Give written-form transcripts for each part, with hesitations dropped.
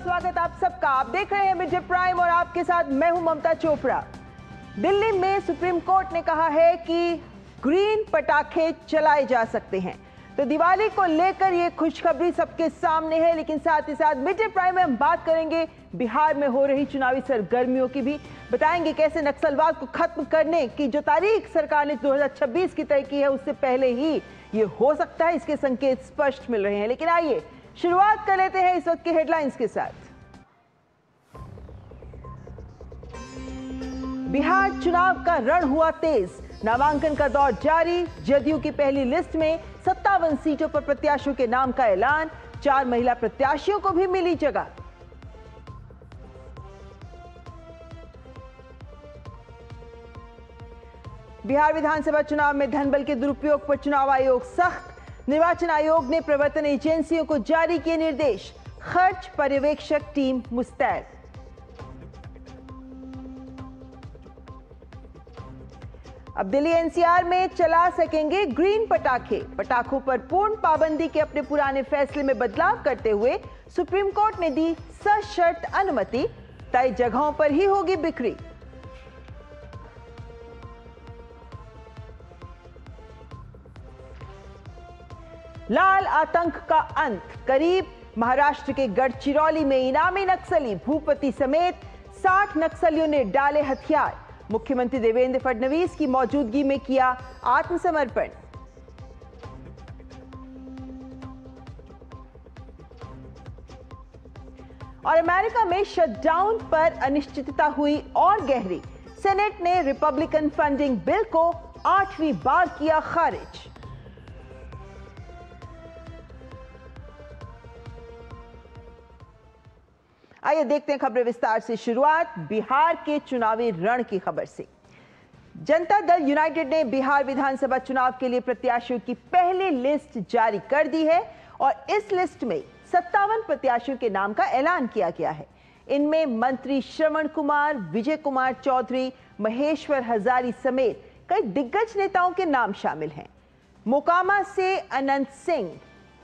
स्वागत आप सबका। आप देख रहे हैं मिड डे प्राइम और आपके साथ मैं हूं ममता चोपड़ा। दिल्ली में सुप्रीम कोर्ट ने कहा है कि ग्रीन पटाखे चलाए जा सकते हैं, तो दिवाली को लेकर ये खुशखबरी सबके सामने है। लेकिन साथ ही साथ मिड डे प्राइम में हम बात करेंगे बिहार में हो रही चुनावी सरगर्मियों की भी, बताएंगे कैसे नक्सलवाद को खत्म करने की जो तारीख सरकार ने 2026 की तय की है उससे पहले ही ये हो सकता है, इसके संकेत स्पष्ट मिल रहे हैं। लेकिन आइए शुरुआत कर लेते हैं इस वक्त के हेडलाइंस के साथ। बिहार चुनाव का रण हुआ तेज, नामांकन का दौर जारी। जदयू की पहली लिस्ट में 57 सीटों पर प्रत्याशियों के नाम का ऐलान, 4 महिला प्रत्याशियों को भी मिली जगह। बिहार विधानसभा चुनाव में धनबल के दुरुपयोग पर चुनाव आयोग सख्त, निर्वाचन आयोग ने प्रवर्तन एजेंसियों को जारी किए निर्देश, खर्च पर्यवेक्षक टीम मुस्तैद। अब दिल्ली एनसीआर में चला सकेंगे ग्रीन पटाखे, पटाखों पर पूर्ण पाबंदी के अपने पुराने फैसले में बदलाव करते हुए सुप्रीम कोर्ट ने दी सशर्त अनुमति, तय जगहों पर ही होगी बिक्री। लाल आतंक का अंत, करीब महाराष्ट्र के गढ़चिरौली में इनामी नक्सली भूपति समेत 60 नक्सलियों ने डाले हथियार, मुख्यमंत्री देवेंद्र फडणवीस की मौजूदगी में किया आत्मसमर्पण। और अमेरिका में शटडाउन पर अनिश्चितता हुई और गहरी, सेनेट ने रिपब्लिकन फंडिंग बिल को 8वीं बार किया खारिज। आइए देखते हैं खबरें विस्तार से। शुरुआत बिहार के चुनावी रण की खबर से। जनता दल यूनाइटेड ने बिहार विधानसभा चुनाव के लिए प्रत्याशियों की पहली लिस्ट जारी कर दी है और इस लिस्ट में 57 प्रत्याशियों के नाम का ऐलान किया गया है। इनमें मंत्री श्रवण कुमार, विजय कुमार चौधरी, महेश्वर हजारी समेत कई दिग्गज नेताओं के नाम शामिल हैं। मोकामा से अनंत सिंह,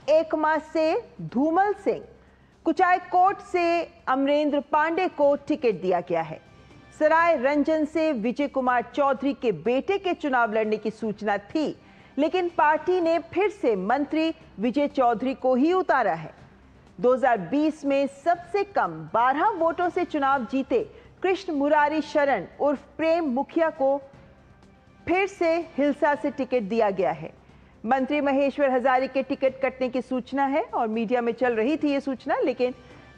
एकमा से धूमल सिंह, कुचायकोट से अमरेंद्र पांडे को टिकट दिया गया है। सराय रंजन से विजय कुमार चौधरी के बेटे के चुनाव लड़ने की सूचना थी, लेकिन पार्टी ने फिर से मंत्री विजय चौधरी को ही उतारा है। 2020 में सबसे कम 12 वोटों से चुनाव जीते कृष्ण मुरारी शरण उर्फ प्रेम मुखिया को फिर से हिलसा से टिकट दिया गया है। मंत्री महेश्वर हजारी के टिकट कटने की सूचना है और मीडिया में चल रही थी ये सूचना, लेकिन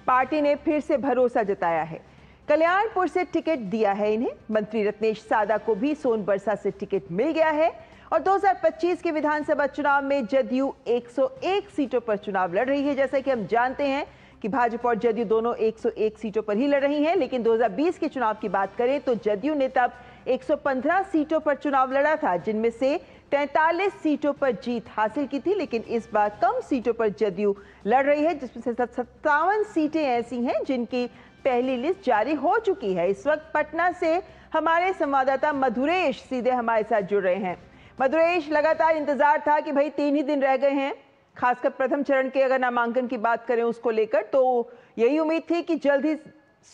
पार्टी ने फिर से भरोसा जताया है। कल्याणपुर से टिकट दिया है इन्हें। मंत्री रत्नेश सादा को भी सोनबरसा से टिकट मिल गया है। और 2025 के विधानसभा चुनाव में जदयू 101 सीटों पर चुनाव लड़ रही है। जैसा कि हम जानते हैं कि भाजपा और जदयू दोनों 101 सीटों पर ही लड़ रही हैं, लेकिन 2020 के चुनाव की बात करें तो जदयू ने तब 115 सीटों पर चुनाव लड़ा था, जिनमें से 43 सीटों पर जीत हासिल की थी। लेकिन इस बार कम सीटों पर जदयू लड़ रही है, जिसमें से 57 सीटें ऐसी हैं जिनकी पहली लिस्ट जारी हो चुकी है। इस वक्त पटना से हमारे संवाददाता मधुरेश सीधे हमारे साथ जुड़ रहे हैं। मधुरेश, लगातार इंतजार था कि भाई 3 ही दिन रह गए हैं, खासकर प्रथम चरण के अगर नामांकन की बात करें उसको लेकर, तो यही उम्मीद थी कि जल्द ही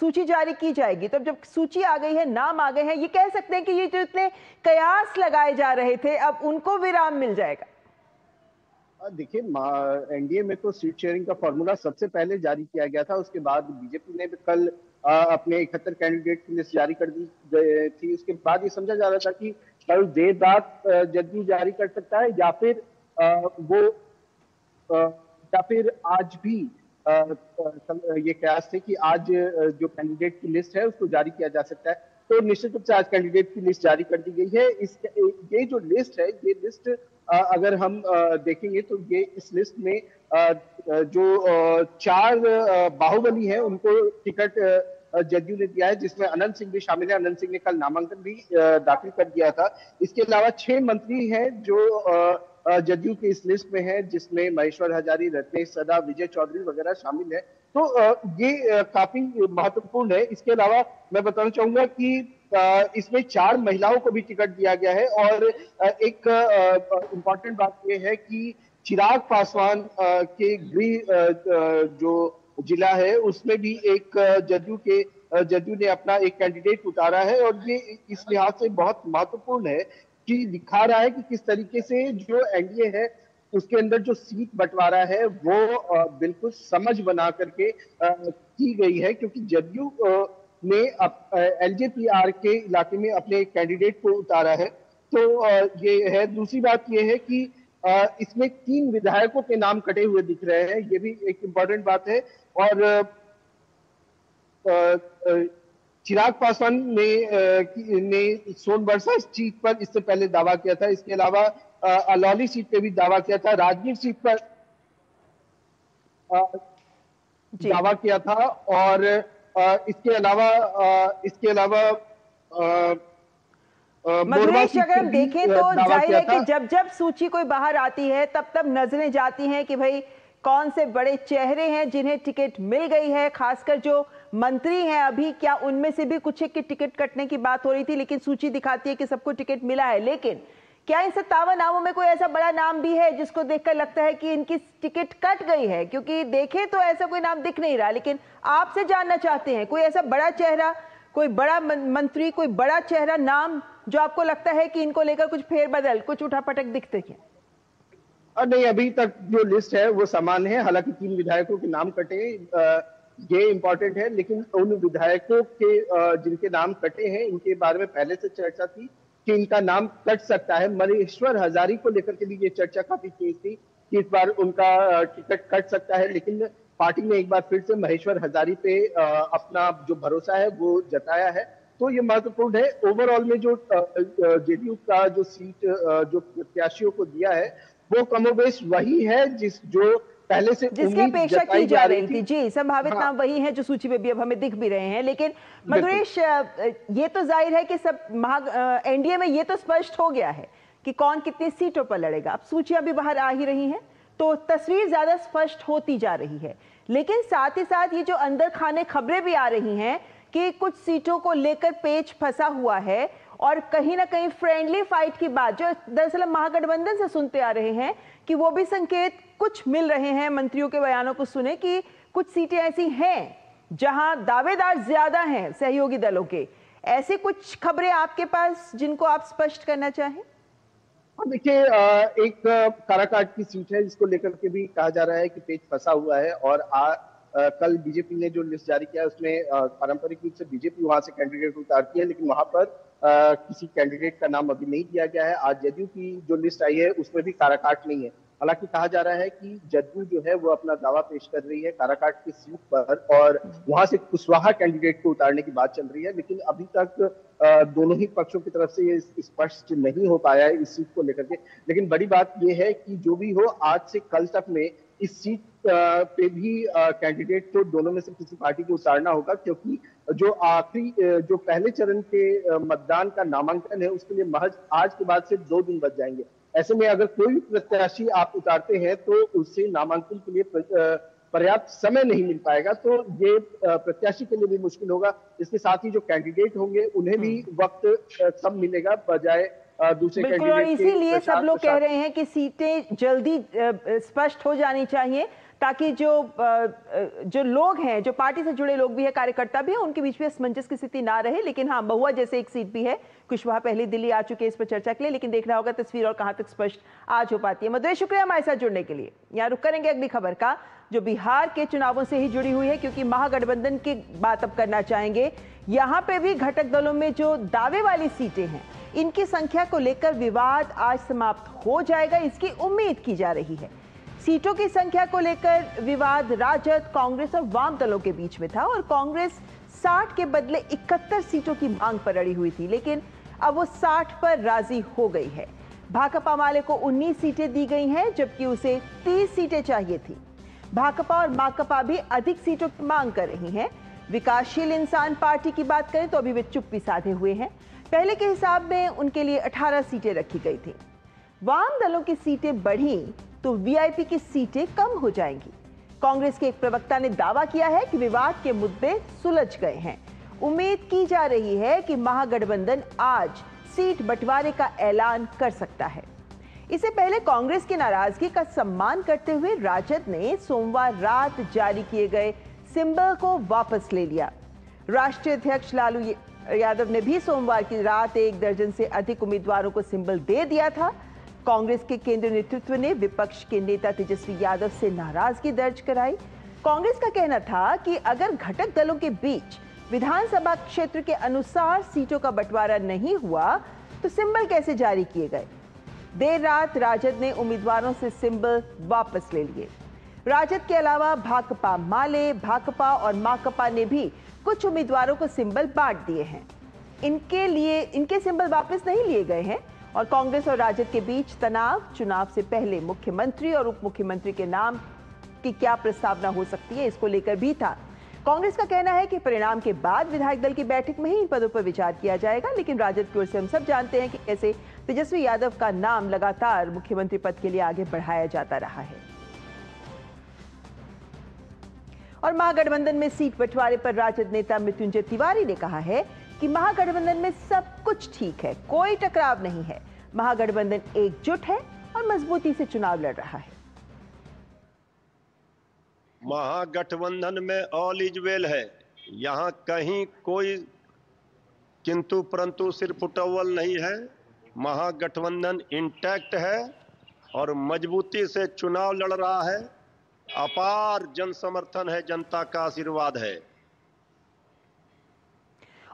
सूची जारी की जाएगी। तो जब सूची आ गई है, नाम आ गए हैं, ये कह सकते हैं कि ये जो इतने कयास लगाए जा रहे थे अब उनको विराम मिल जाएगा। देखिए, एनडीए में तो सीट शेयरिंग का फॉर्मूला सबसे पहले जारी किया गया था। उसके बाद बीजेपी ने भी कल अपने 71 कैंडिडेट की लिस्ट जारी कर दी थी। उसके बाद ये समझा जा रहा था कि कल देर रात जदयू जारी कर सकता है या फिर आज भी ये कयास थे कि आज जो कैंडिडेट की लिस्ट है उसको जारी किया जा सकता है। तो निश्चित रूप से आज कैंडिडेट की लिस्ट जारी कर दी गई है। ये जो लिस्ट है, ये लिस्ट अगर हम देखेंगे तो ये इस लिस्ट में जो 4 बाहुबली हैं उनको टिकट जदयू ने दिया है, जिसमें अनंत सिंह भी शामिल है। अनंत सिंह ने कल नामांकन भी दाखिल कर दिया था। इसके अलावा 6 मंत्री हैं जो जदयू की इस लिस्ट में है, जिसमें महेश्वर हजारी, रत्नेश सदा, विजय चौधरी वगैरह शामिल है। तो ये काफी महत्वपूर्ण है। इसके अलावा मैं बताना चाहूंगा कि इसमें 4 महिलाओं को भी टिकट दिया गया है। और एक इम्पॉर्टेंट बात यह है कि चिराग पासवान के गृह जो जिला है उसमें भी एक जदयू ने अपना एक कैंडिडेट उतारा है, और ये इस लिहाज से बहुत महत्वपूर्ण है कि दिखा रहा है कि किस तरीके से जो एनडीए है उसके अंदर जो सीट बंटवारा है वो बिल्कुल समझ बना करके की गई है, क्योंकि जदयू ने एलजेपीआर के इलाके में अपने कैंडिडेट को उतारा है। तो ये है। दूसरी बात ये है कि इसमें 3 विधायकों के नाम कटे हुए दिख रहे हैं, ये भी एक इम्पोर्टेंट बात है। और चिराग पासवान ने सोनबरसा सीट पर इससे पहले दावा किया था। इसके अलावा अलौली सीट पे भी दावा किया था, राजगीर सीट पर दावा किया था, और इसके अलावा मधुरेश, अगर हम देखें तो जाहिर है कि जब जब सूची कोई बाहर आती है तब तब नजरें जाती हैं कि भाई कौन से बड़े चेहरे हैं जिन्हें टिकट मिल गई है। खासकर जो मंत्री हैं अभी, क्या उनमें से भी कुछ एक की टिकट कटने की बात हो रही थी, लेकिन सूची दिखाती है कि सबको टिकट मिला है। लेकिन क्या इन 57 नामों में कोई ऐसा बड़ा नाम भी है जिसको देखकर लगता है कि इनकी टिकट कट गई है? क्योंकि देखें तो ऐसा कोई नाम दिख नहीं रहा, लेकिन आपसे जानना चाहते हैं कोई ऐसा बड़ा चेहरा, कोई बड़ा मंत्री, कोई बड़ा चेहरा, नाम जो आपको लगता है कि इनको लेकर कुछ फेरबदल, कुछ उठापटक दिखते हैं? नहीं, अभी तक जो लिस्ट है वो समान है। हालांकि 3 विधायकों के नाम कटे, ये इंपॉर्टेंट है, लेकिन उन विधायकों के जिनके नाम कटे हैं इनके बारे में पहले से चर्चा थी कि इनका नाम कट सकता है। महेश्वर हजारी को लेकर के भी ये चर्चा काफी तेज थी कि इस बार उनका टिकट कट सकता है, लेकिन पार्टी ने एक बार फिर से महेश्वर हजारी पे अपना जो भरोसा है वो जताया है। तो ये महत्वपूर्ण है। ओवरऑल में जो जेडीयू का जो सीट जो प्रत्याशियों को दिया है वो कमोबेश वही है जो पहले से जिसकी अपेक्षा की जा रही थी। जी, संभावित नाम वही हैं जो सूची में भी अब हमें दिख भी रहे हैं। लेकिन मधुरेश, ये तो जाहिर है कि सब एनडीए में ये तो स्पष्ट हो गया है कि कौन कितनी सीटों पर लड़ेगा। अब सूचियां भी बाहर आ ही रही हैं तो तस्वीर ज्यादा स्पष्ट होती जा रही है। लेकिन साथ ही साथ ये जो अंदर खाने खबरें भी आ रही हैं कि कुछ सीटों को लेकर पेच फंसा हुआ है, और कहीं ना कहीं फ्रेंडली फाइट की बात जो दरअसल महागठबंधन से सुनते आ रहे हैं कि वो भी संकेत कुछ मिल रहे हैं। मंत्रियों के बयानों को सुने कि कुछ सीटें ऐसी हैं जहां दावेदार ज्यादा हैं सहयोगी दलों के। ऐसे कुछ खबरें आपके पास जिनको आप स्पष्ट करना चाहें? देखिए, एक काराकाट की सीट है जिसको लेकर के भी कहा जा रहा है कि पेच फंसा हुआ है, और कल बीजेपी ने जो लिस्ट जारी किया उसमें पारंपरिक रूप से बीजेपी वहां से कैंडिडेट उतारती है, लेकिन वहां पर किसी कैंडिडेट का नाम अभी नहीं दिया गया है। आज जदयू की जो लिस्ट आई है उसमें भी काराकाट नहीं है। हालांकि कहा जा रहा है कि जदयू जो है वो अपना दावा पेश कर रही है काराकाट की सीट पर, और वहां से कुशवाहा कैंडिडेट को उतारने की बात चल रही है, लेकिन अभी तक दोनों ही पक्षों की तरफ से ये स्पष्ट नहीं हो पाया है इस सीट को लेकर के। लेकिन बड़ी बात यह है कि जो भी हो, आज से कल तक में इस सीट पे भी कैंडिडेट तो दोनों में से किसी पार्टी को उतारना होगा, क्योंकि जो आखिरी जो पहले चरण के मतदान का नामांकन है उसके लिए महज आज के बाद से 2 दिन बच जाएंगे। ऐसे में अगर कोई भी प्रत्याशी आप उतारते हैं तो उससे नामांकन के लिए पर्याप्त समय नहीं मिल पाएगा, तो ये प्रत्याशी के लिए भी मुश्किल होगा। इसके साथ ही जो कैंडिडेट होंगे उन्हें भी वक्त कम मिलेगा बजाय दूसरे बिल्कुल, और इसीलिए सब लोग कह रहे हैं कि सीटें जल्दी स्पष्ट हो जानी चाहिए ताकि जो लोग हैं, जो पार्टी से जुड़े लोग भी हैं, कार्यकर्ता भी हैं, उनके बीच में असमंजस की स्थिति ना रहे। लेकिन हाँ, महुआ जैसे एक सीट भी है, कुशवाहा पहले दिल्ली आ चुके हैं इस पर चर्चा के लिए, लेकिन देखना होगा तस्वीर और कहां तक स्पष्ट आज हो पाती है। मधुरेश, शुक्रिया हमारे साथ जुड़ने के लिए। यहाँ रुक करेंगे अगली खबर का जो बिहार के चुनावों से ही जुड़ी हुई है, क्योंकि महागठबंधन की बात अब करना चाहेंगे। यहाँ पे भी घटक दलों में जो दावे वाली सीटें हैं इनकी संख्या को लेकर विवाद आज समाप्त हो जाएगा, इसकी उम्मीद की जा रही है। सीटों की संख्या को लेकर विवाद राजद, कांग्रेस और वाम दलों के बीच में था, और कांग्रेस 60 के बदले 71 सीटों की मांग पर अड़ी हुई थी, लेकिन अब वो 60 पर राजी हो गई है। भाकपा माले को 19 सीटें दी गई हैं, जबकि उसे 30 सीटें चाहिए थी। भाकपा और माकपा भी अधिक सीटों की मांग कर रही हैं। विकासशील इंसान पार्टी की बात करें तो अभी वे चुप्पी साधे हुए हैं। पहले के हिसाब में उनके लिए 18 सीटें रखी गई थी। वाम दलों की सीटें बढ़ी तो वीआईपी की सीटें कम हो जाएंगी। कांग्रेस के एक प्रवक्ता ने दावा किया है कि विवाद के मुद्दे सुलझ गए हैं। उम्मीद की जा रही है कि महागठबंधन आज सीट बंटवारे का ऐलान कर सकता है। इससे पहले कांग्रेस की नाराजगी का सम्मान करते हुए राजद ने सोमवार रात जारी किए गए सिंबल को वापस ले लिया। राष्ट्रीय अध्यक्ष लालू यादव ने भी सोमवार की रात 1 दर्जन से अधिक उम्मीदवारों को सिंबल दे दिया था। कांग्रेस के केंद्रीय नेतृत्व ने विपक्ष के नेता तेजस्वी यादव से नाराजगी दर्ज कराई। कांग्रेस का कहना था कि अगर घटक दलों के बीच विधानसभा क्षेत्र के अनुसार सीटों का बंटवारा नहीं हुआ तो सिंबल कैसे जारी किए गए। देर रात राजद ने उम्मीदवारों से सिंबल वापस ले लिए। राजद के अलावा भाकपा माले, भाकपा और माकपा ने भी कुछ उम्मीदवारों को सिंबल बांट दिए हैं। इनके सिंबल वापस नहीं लिए गए हैं और कांग्रेस और राजद के बीच तनाव चुनाव से पहले मुख्यमंत्री और उप मुख्यमंत्री के नाम की क्या प्रस्तावना हो सकती है, इसको लेकर भी था। कांग्रेस का कहना है कि परिणाम के बाद विधायक दल की बैठक में ही इन पदों पर विचार किया जाएगा, लेकिन राजद की ओर से हम सब जानते हैं कि कैसे तेजस्वी यादव का नाम लगातार मुख्यमंत्री पद के लिए आगे बढ़ाया जाता रहा है। और महागठबंधन में सीट बंटवारे पर राजद नेता मृत्युंजय तिवारी ने कहा है कि महागठबंधन में सब कुछ ठीक है, कोई टकराव नहीं है। महागठबंधन एकजुट है और मजबूती से चुनाव लड़ रहा है। महागठबंधन में ऑल इज वेल है, यहाँ कहीं कोई किंतु परंतु सिर्फ उटव्वल नहीं है। महागठबंधन इंटैक्ट है और मजबूती से चुनाव लड़ रहा है। अपार जन समर्थन है, जनता का आशीर्वाद है।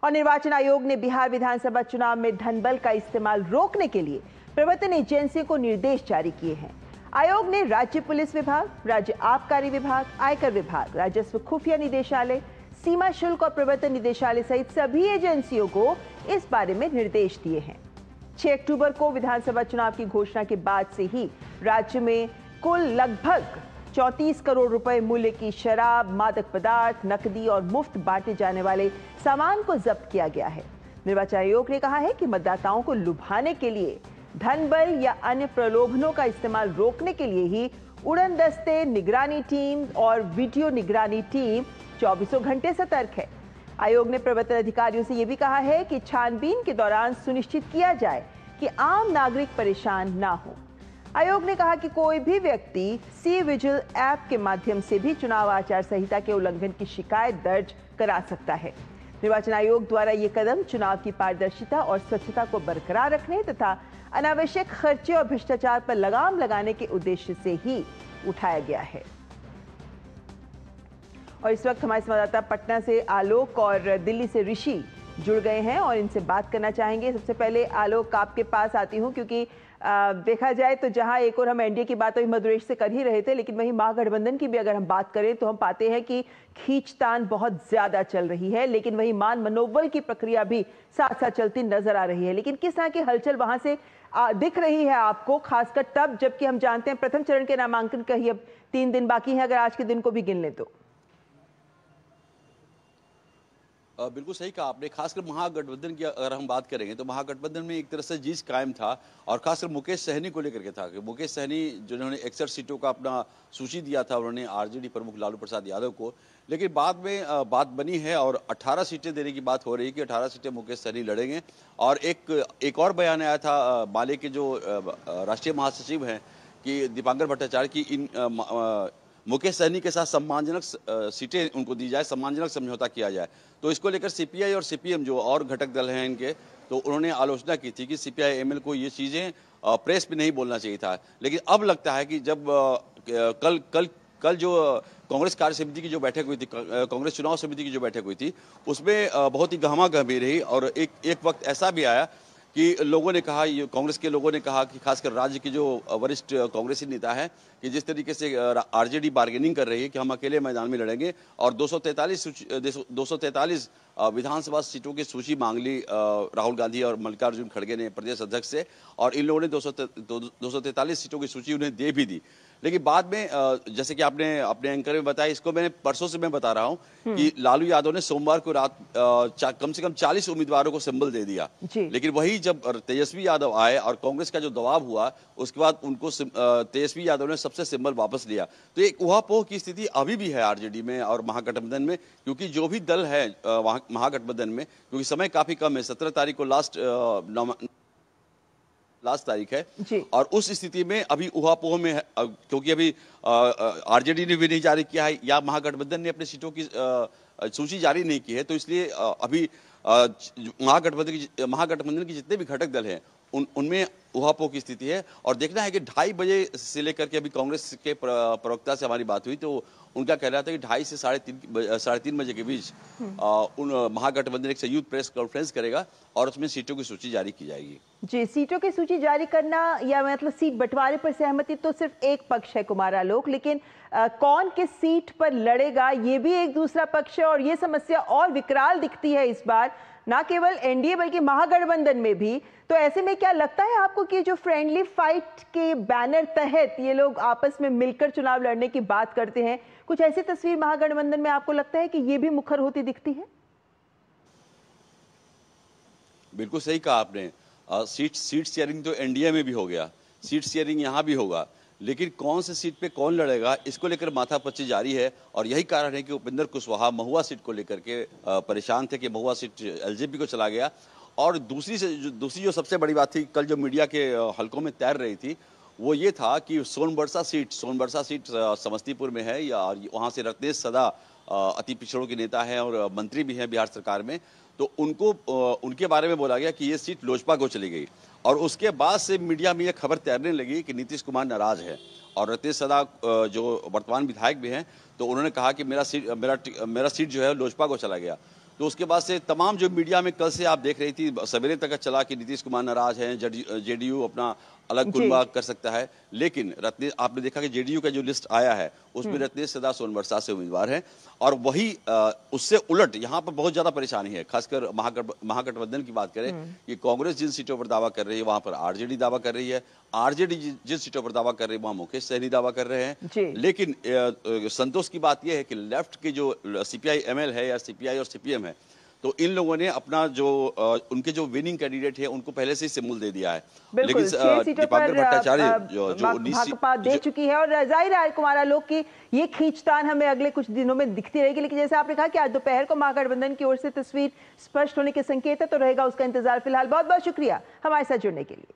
और निर्वाचन आयोग ने बिहार विधानसभा चुनाव में धनबल का इस्तेमाल रोकने के लिए प्रवर्तन एजेंसी को निर्देश जारी किए हैं। आयोग ने राज्य पुलिस विभाग, राज्य आबकारी विभाग, आयकर विभाग, राजस्व खुफिया निदेशालय, सीमा शुल्क और प्रवर्तन निदेशालय सहित सभी एजेंसियों को इस बारे में निर्देश दिए हैं। 6 अक्टूबर को विधानसभा चुनाव की घोषणा के बाद से ही राज्य में कुल लगभग 34 करोड़ रुपए मूल्य की शराब, मादक पदार्थ, नकदी और मुफ्त बांटे जाने वाले सामान को जब्त किया गया है। निर्वाचन आयोग ने कहा है कि मतदाताओं को लुभाने के लिए धनबल या अन्य प्रलोभनों का इस्तेमाल रोकने के लिए ही उड़न दस्ते, निगरानी टीम और वीडियो निगरानी टीम 24 घंटे सतर्क है। आयोग ने प्रवर्तन अधिकारियों से यह भी कहा है कि छानबीन के दौरान सुनिश्चित किया जाए कि आम नागरिक परेशान ना हो। आयोग ने कहा कि कोई भी व्यक्ति सी विजिल ऐप के माध्यम से भी चुनाव आचार संहिता के उल्लंघन की शिकायत दर्ज करा सकता है। निर्वाचन आयोग द्वारा ये कदम चुनाव की पारदर्शिता और स्वच्छता को बरकरार रखने तथा अनावश्यक खर्चे और भ्रष्टाचार पर लगाम लगाने के उद्देश्य से ही उठाया गया है। और इस वक्त हमारे संवाददाता पटना से आलोक और दिल्ली से ऋषि जुड़ गए हैं और इनसे बात करना चाहेंगे। सबसे पहले आलोक, आपके पास आती हूं क्योंकि देखा जाए तो जहां एक और हम एनडीए की बात अभी मधुरेश से कर ही रहे थे, लेकिन वहीं महागठबंधन की भी अगर हम बात करें तो हम पाते हैं कि खींचतान बहुत ज्यादा चल रही है, लेकिन वहीं मान मनोबल की प्रक्रिया भी साथ साथ चलती नजर आ रही है। लेकिन किस तरह की हलचल वहां से दिख रही है आपको, खासकर तब जबकि हम जानते हैं प्रथम चरण के नामांकन का ही अब 3 दिन बाकी है, अगर आज के दिन को भी गिन लें तो? बिल्कुल सही कहा आपने। खासकर महागठबंधन की अगर हम बात करेंगे तो महागठबंधन में एक तरह से जीत कायम था और खासकर मुकेश सहनी को लेकर के था कि मुकेश सहनी जिन्होंने 61 सीटों का अपना सूची दिया था, उन्होंने आरजेडी प्रमुख लालू प्रसाद यादव को, लेकिन बाद में बात बनी है और 18 सीटें देने की बात हो रही है कि 18 सीटें मुकेश सहनी लड़ेंगे। और एक और बयान आया था माले के जो राष्ट्रीय महासचिव हैं कि दीपांकर भट्टाचार्य की इन मुकेश सहनी के साथ सम्मानजनक सीटें उनको दी जाए, सम्मानजनक समझौता किया जाए। तो इसको लेकर सीपीआई और सीपीएम जो और घटक दल हैं इनके, तो उन्होंने आलोचना की थी कि सीपीआई एमएल को ये चीज़ें प्रेस में नहीं बोलना चाहिए था। लेकिन अब लगता है कि जब कल जो कांग्रेस कार्य समिति की जो बैठक हुई थी, कांग्रेस चुनाव समिति की जो बैठक हुई थी, उसमें बहुत ही गहमा गंभीर रही और एक वक्त ऐसा भी आया कि लोगों ने कहा, कांग्रेस के लोगों ने कहा कि खासकर राज्य के जो वरिष्ठ कांग्रेसी नेता हैं कि जिस तरीके से आरजेडी बार्गेनिंग कर रही है कि हम अकेले मैदान में लड़ेंगे और 243 विधानसभा सीटों की सूची मांग ली राहुल गांधी और मल्लिकार्जुन खड़गे ने प्रदेश अध्यक्ष से, और इन लोगों ने 243 सीटों की सूची उन्हें दे भी दी। लेकिन बाद में जैसे कि आपने अपने एंकर में बताया, इसको मैंने परसों से मैं बता रहा हूं कि लालू यादव ने सोमवार को रात कम से कम 40 उम्मीदवारों को सिंबल दे दिया। लेकिन वही जब तेजस्वी यादव आए और कांग्रेस का जो दबाव हुआ, उसके बाद उनको तेजस्वी यादव ने सबसे सिंबल वापस लिया। तो एक उहापोह की स्थिति अभी भी है आरजेडी में और महागठबंधन में, क्योंकि जो भी दल है महागठबंधन में, क्योंकि समय काफी कम है, 17 तारीख को लास्ट लास्ट तारीख है जी। और उस स्थिति में अभी उहापोह में है, क्योंकि अभी आरजेडी ने भी नहीं जारी किया है या महागठबंधन ने अपनी सीटों की सूची जारी नहीं की है, तो इसलिए अभी महागठबंधन के जितने भी घटक दल हैं उनमें उहापोह की स्थिति है। और देखना है कि 2:30 बजे से लेकर के, अभी कांग्रेस के प्रवक्ता से हमारी बात हुई तो उनका कह रहा था कि 2:30 से 3:30 बजे के बीच उन महागठबंधन एक संयुक्त प्रेस कॉन्फ्रेंस करेगा और उसमें सीटों की सूची जारी की जाएगी। जी, सीटों की सूची जारी करना या मतलब सीट बंटवारे पर सहमति तो सिर्फ एक पक्ष है कुमार आलोक, लेकिन कौन किस सीट पर लड़ेगा ये भी एक दूसरा पक्ष है और ये समस्या और विकराल दिखती है इस बार, ना केवल एनडीए बल्कि महागठबंधन में भी। तो ऐसे में क्या लगता है आपको कि जो फ्रेंडली फाइट के बैनर तहत ये लोग आपस में मिलकर चुनाव लड़ने की बात करते हैं, कुछ ऐसी तस्वीर महागठबंधन में आपको लगता है कि ये भी मुखर होती दिखती है? बिल्कुल सही कहा आपने। सीट शेयरिंग तो एनडीए में भी हो गया, सीट शेयरिंग यहाँ भी होगा, लेकिन कौन से सीट पे कौन लड़ेगा इसको लेकर माथापच्ची जारी है। और यही कारण है कि उपेंद्र कुशवाहा महुआ सीट को लेकर के परेशान थे कि महुआ सीट एलजेपी को चला गया। और दूसरी जो सबसे बड़ी बात थी, कल जो मीडिया के हलकों में तैर रही थी, वो ये था कि सोनबरसा सीट समस्तीपुर में है या वहाँ से रत्नेश सदा अति पिछड़ों के नेता हैं और मंत्री भी हैं बिहार सरकार में, तो उनके बारे में बोला गया कि ये सीट लोजपा को चली गई। और उसके बाद से मीडिया में ये खबर तैरने लगी कि नीतीश कुमार नाराज है और रत्नेश सदा जो वर्तमान विधायक भी हैं तो उन्होंने कहा कि मेरा सीट जो है लोजपा को चला गया। तो उसके बाद से तमाम जो मीडिया में कल से आप देख रही थी, सवेरे तक चला कि नीतीश कुमार नाराज हैं, जेडीयू अपना अलग कुनबा कर सकता है, लेकिन रत्नेश, आपने देखा कि जेडीयू का जो लिस्ट आया है उसमें रत्नेश सदा सोनबरसा से उम्मीदवार हैं। और वही उससे उलट यहाँ पर बहुत ज्यादा परेशानी है, खासकर महागठबंधन की बात करें कि कांग्रेस जिन सीटों पर दावा कर रही है वहां पर आरजेडी दावा कर रही है, आरजेडी जिन सीटों पर दावा कर रही है वहां मुकेश सहनी दावा कर रहे हैं। लेकिन संतोष की बात यह है कि लेफ्ट के जो सीपीआई एमएल है या सीपीआई और सीपीएम है, तो इन लोगों ने अपना जो उनके जो विनिंग कैंडिडेट है उनको पहले से ही सिमुल दे दिया है। लेकिन दीपांकर भट्टाचार्य जो भाकपा दे चुकी है और जाहिर है कुमार आलोक की ये खींचतान हमें अगले कुछ दिनों में दिखती रहेगी। लेकिन जैसे आपने कहा कि आज दोपहर को महागठबंधन की ओर से तस्वीर स्पष्ट होने के संकेत है, तो रहेगा उसका इंतजार। फिलहाल बहुत बहुत शुक्रिया हमारे साथ जुड़ने के लिए।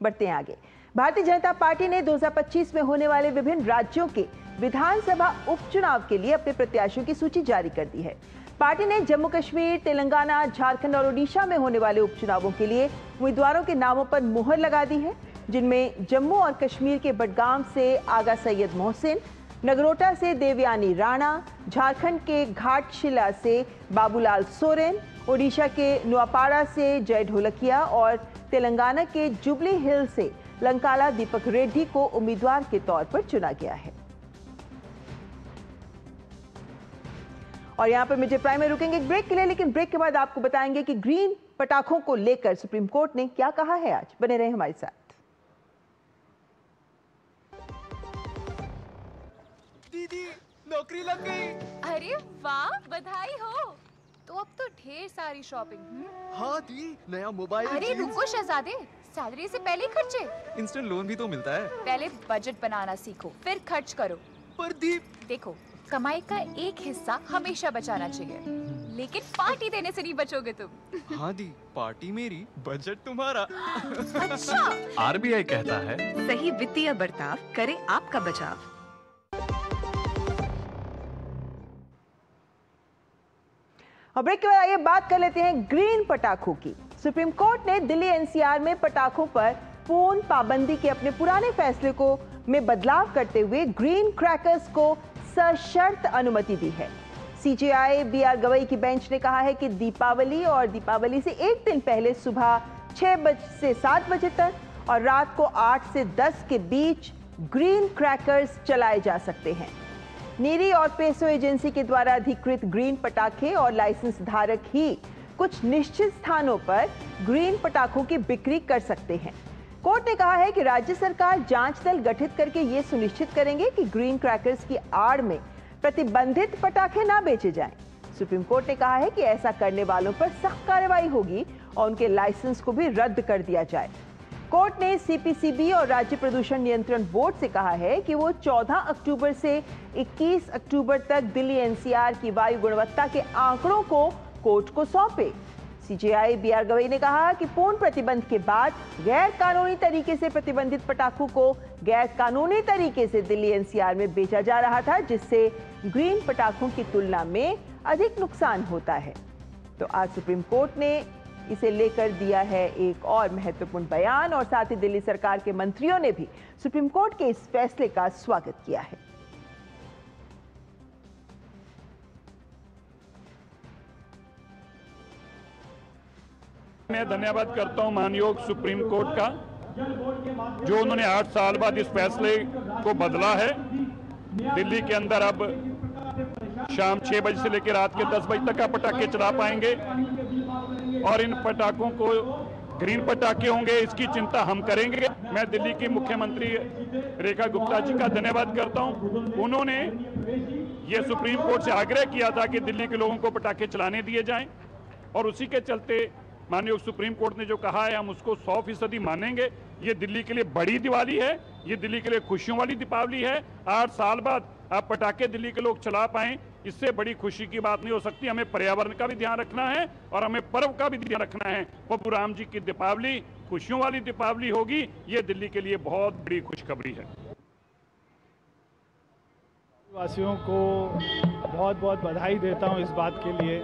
बढ़ते हैं आगे। भारतीय जनता पार्टी ने 2025 में होने वाले विभिन्न राज्यों के विधानसभा उपचुनाव के लिए अपने प्रत्याशियों की सूची जारी कर दी है। पार्टी ने जम्मू कश्मीर, तेलंगाना, झारखंड और ओडिशा में होने वाले उपचुनावों के लिए उम्मीदवारों के नामों पर मुहर लगा दी है, जिनमें जम्मू और कश्मीर के बडगाम से आगा सैयद मोहसिन, नगरोटा से देवयानी राणा, झारखंड के घाटशिला से बाबूलाल सोरेन, ओडिशा के नुआपाड़ा से जय ढोलकिया और तेलंगाना के जुबली हिल से लंकाला दीपक रेड्डी को उम्मीदवार के तौर पर चुना गया है। और यहां पर मिर्जे प्राइम में रुकेंगे एक ब्रेक के लिए, लेकिन ब्रेक के बाद आपको बताएंगे कि ग्रीन पटाखों को लेकर सुप्रीम कोर्ट ने क्या कहा है आज। बने रहे हमारे साथ। दीदी नौकरी लग गई। अरे वाह, बधाई हो। तो अब तो ढेर सारी शॉपिंग। हाँ दी, नया मोबाइल। अरे रुको शहजादे, सैलरी से पहले खर्चे। इंस्टेंट लोन भी तो मिलता है। पहले बजट बनाना सीखो, फिर खर्च करो। पर दी, देखो, कमाई का एक हिस्सा हमेशा बचाना चाहिए, लेकिन पार्टी देने से नहीं बचोगे तुम। हाँ दी, पार्टी मेरी, बजट तुम्हारा। अच्छा। आरबीआई कहता है, सही वित्तीय बर्ताव करे आपका बचाव। और ब्रेक के बाद आइए बात कर लेते हैं ग्रीन पटाखों की। सुप्रीम कोर्ट ने दिल्ली एनसीआर में पटाखों पर पूर्ण पाबंदी के अपने पुराने फैसले को में बदलाव करते हुए ग्रीन क्रैकर्स को सशर्त अनुमति दी है। सीजेआई बीआर गवई की बेंच ने कहा है कि दीपावली और दीपावली से एक दिन पहले सुबह 6 से 7 बजे तक और रात को 8 से 10 के बीच ग्रीन क्रैकर्स चलाए जा सकते हैं। नीरी और पेसो एजेंसी के द्वारा अधिकृत ग्रीन पटाखे और लाइसेंस धारक ही कुछ निश्चित स्थानों पर ग्रीन पटाखों की बिक्री कर सकते हैं। कोर्ट ने कहा है कि राज्य सरकार जांच दल गठित करके ये सुनिश्चित करेंगे कि ग्रीन क्रैकर्स की आड़ में प्रतिबंधित पटाखे ना बेचे जाएं। सुप्रीम कोर्ट ने कहा है कि ऐसा करने वालों पर सख्त कार्रवाई होगी और उनके लाइसेंस को भी रद्द कर दिया जाए। कोर्ट ने सीपीसीबी और राज्य प्रदूषण नियंत्रण बोर्ड से कहा है कि वो 14 अक्टूबर से 21 अक्टूबर तक दिल्ली एनसीआर की वायु गुणवत्ता के आंकड़ों को कोर्ट को सौंपे। सीजेआई बीआर गवई ने कहा कि पूर्ण प्रतिबंध के बाद गैर कानूनी तरीके से प्रतिबंधित पटाखों को गैर कानूनी तरीके से दिल्ली एनसीआर में बेचा जा रहा था, जिससे ग्रीन पटाखों की तुलना में अधिक नुकसान होता है। तो आज सुप्रीम कोर्ट ने इसे लेकर दिया है एक और महत्वपूर्ण बयान और साथ ही दिल्ली सरकार के मंत्रियों ने भी सुप्रीम कोर्ट के इस फैसले का स्वागत किया है। मैं धन्यवाद करता हूं मानयोग सुप्रीम कोर्ट का, जो उन्होंने 8 साल बाद इस फैसले को बदला है। दिल्ली के अंदर अब शाम 6 बजे से लेकर रात के 10 बजे तक आप पटाखे चला पाएंगे और इन पटाखों को ग्रीन पटाखे होंगे, इसकी चिंता हम करेंगे। मैं दिल्ली की मुख्यमंत्री रेखा गुप्ता जी का धन्यवाद करता हूं। उन्होंने ये सुप्रीम कोर्ट से आग्रह किया था कि दिल्ली के लोगों को पटाखे चलाने दिए जाएं और उसी के चलते माननीय सुप्रीम कोर्ट ने जो कहा है हम उसको 100% मानेंगे। ये दिल्ली के लिए बड़ी दिवाली है, ये दिल्ली के लिए खुशियों वाली दीपावली है। 8 साल बाद आप पटाखे दिल्ली के लोग चला पाएं, इससे बड़ी खुशी की बात नहीं हो सकती। हमें पर्यावरण का भी ध्यान रखना है और हमें पर्व का भी ध्यान रखना है। प्रभु राम जी की दीपावली खुशियों वाली दीपावली होगी, ये दिल्ली के लिए बहुत बड़ी खुशखबरी है। वासियों को बहुत बहुत बधाई देता हूं इस बात के लिए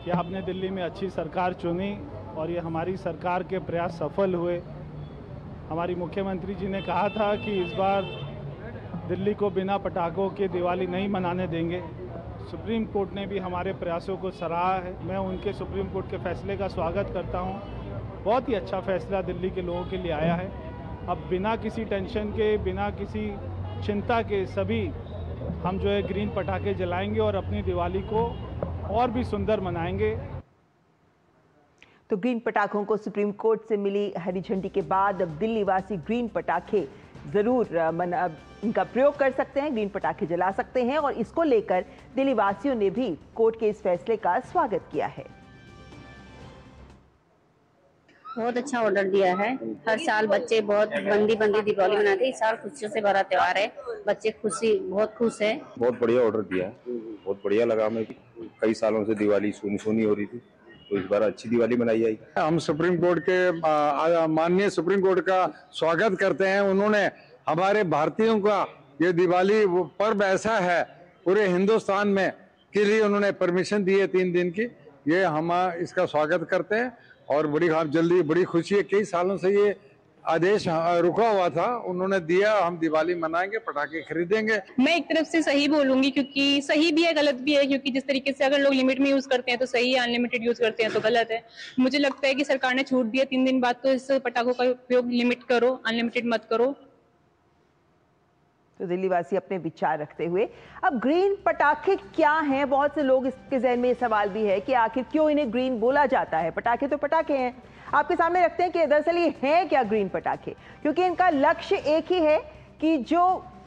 कि आपने दिल्ली में अच्छी सरकार चुनी और ये हमारी सरकार के प्रयास सफल हुए। हमारी मुख्यमंत्री जी ने कहा था कि इस बार दिल्ली को बिना पटाखों के दिवाली नहीं मनाने देंगे। सुप्रीम कोर्ट ने भी हमारे प्रयासों को सराहा है। मैं उनके सुप्रीम कोर्ट के फैसले का स्वागत करता हूं। बहुत ही अच्छा फैसला दिल्ली के लोगों के लिए आया है। अब बिना किसी टेंशन के, बिना किसी चिंता के सभी हम जो है ग्रीन पटाखे जलाएंगे और अपनी दिवाली को और भी सुंदर मनाएंगे। तो ग्रीन पटाखों को सुप्रीम कोर्ट से मिली हरी झंडी के बाद अब दिल्ली वासी ग्रीन पटाखे जरूर इनका प्रयोग कर सकते हैं, ग्रीन पटाखे जला सकते हैं और इसको लेकर दिल्ली वासियों ने भी कोर्ट के इस फैसले का स्वागत किया है। बहुत अच्छा ऑर्डर दिया है। हर साल बच्चे बहुत बंदी दीपावली मनाते हैं, इस साल खुशियों से भरा त्योहार है। बच्चे बहुत खुश है। बहुत बढ़िया ऑर्डर दिया है, बहुत बढ़िया लगा हमें। कई सालों से दिवाली सुनी हो रही थी, तो इस बार अच्छी दिवाली मनाई आई। हम सुप्रीम कोर्ट के माननीय सुप्रीम कोर्ट का स्वागत करते हैं। उन्होंने हमारे भारतीयों का ये दिवाली पर्व ऐसा है पूरे हिंदुस्तान में के लिए उन्होंने परमिशन दी है 3 दिन की। ये हम इसका स्वागत करते हैं और जल्दी बड़ी खुशी है। कई सालों से ये आदेश रुका हुआ था, उन्होंने दिया, हम दिवाली मनाएंगे, पटाखे खरीदेंगे। मैं एक तरफ से सही बोलूंगी क्योंकि सही भी है गलत भी है, क्योंकि जिस तरीके से अगर लोग लिमिट में यूज करते हैं तो सही है, अनलिमिटेड यूज करते हैं तो गलत है। मुझे लगता है कि सरकार ने छूट दिया 3 दिन बाद, तो इस पटाखों का उपयोग लिमिट करो, अनलिमिटेड मत करो। तो दिल्ली वासी अपने विचार रखते हुए अब ग्रीन पटाखे क्या हैं, बहुत से लोग इसके जहन में ये सवाल भी है कि आखिर क्यों इन्हें ग्रीन बोला जाता है। पटाखे तो पटाखे हैं। आपके सामने रखते हैं कि दरअसल ये हैं क्या ग्रीन पटाखे, क्योंकि इनका लक्ष्य एक ही है कि जो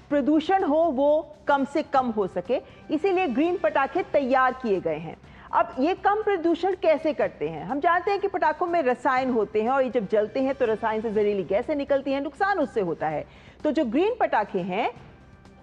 प्रदूषण हो वो कम से कम हो सके, इसीलिए ग्रीन पटाखे तैयार किए गए हैं। अब ये कम प्रदूषण कैसे करते हैं? हम जानते हैं कि पटाखों में रसायन होते हैं और ये जब जलते हैं तो रसायन से जहरीली गैसें निकलती हैं, नुकसान उससे होता है। तो जो ग्रीन पटाखे हैं,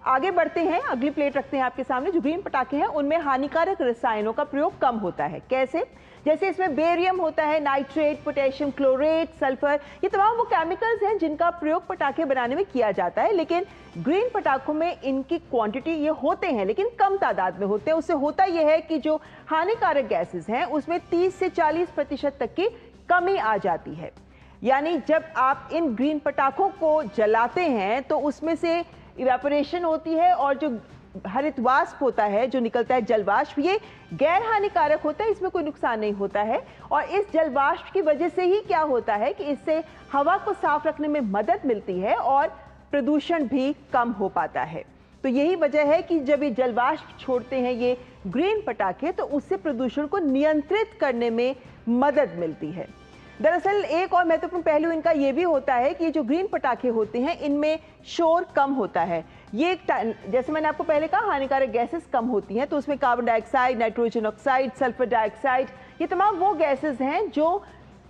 आगे बढ़ते हैं, अगली प्लेट रखते हैं आपके सामने। जो ग्रीन पटाखे हैं उनमें हानिकारक रसायनों का प्रयोग कम होता है। कैसे? जैसे इसमें बेरियम होता है, नाइट्रेट, पोटेशियम क्लोरेट, सल्फर, ये तमाम वो केमिकल्स हैं जिनका प्रयोग पटाखे बनाने में किया जाता है। लेकिन ग्रीन पटाखों में इनकी क्वांटिटी ये होते हैं लेकिन कम तादाद में होते हैं। उससे होता यह है कि जो हानिकारक गैसेस हैं उसमें 30 से 40% तक की कमी आ जाती है। यानी जब आप इन ग्रीन पटाखों को जलाते हैं तो उसमें से इवेपोरेशन होती है और जो हरित वाष्प होता है, जो निकलता है जल वाष्प, ये गैर हानिकारक होता है, इसमें कोई नुकसान नहीं होता है। और इस जल वाष्प की वजह से ही क्या होता है कि इससे हवा को साफ रखने में मदद मिलती है और प्रदूषण भी कम हो पाता है। तो यही वजह है कि जब ये जल वाष्प छोड़ते हैं ये ग्रीन पटाखे तो उससे प्रदूषण को नियंत्रित करने में मदद मिलती है। दरअसल एक और महत्वपूर्ण पहलू इनका यह भी होता है कि जो ग्रीन पटाखे होते हैं इनमें शोर कम होता है। ये जैसे मैंने आपको पहले कहा, हानिकारक गैसेस कम होती हैं, तो उसमें carbon dioxide, nitrogen oxide, sulphur dioxide, ये तमाम वो गैसेस हैं जो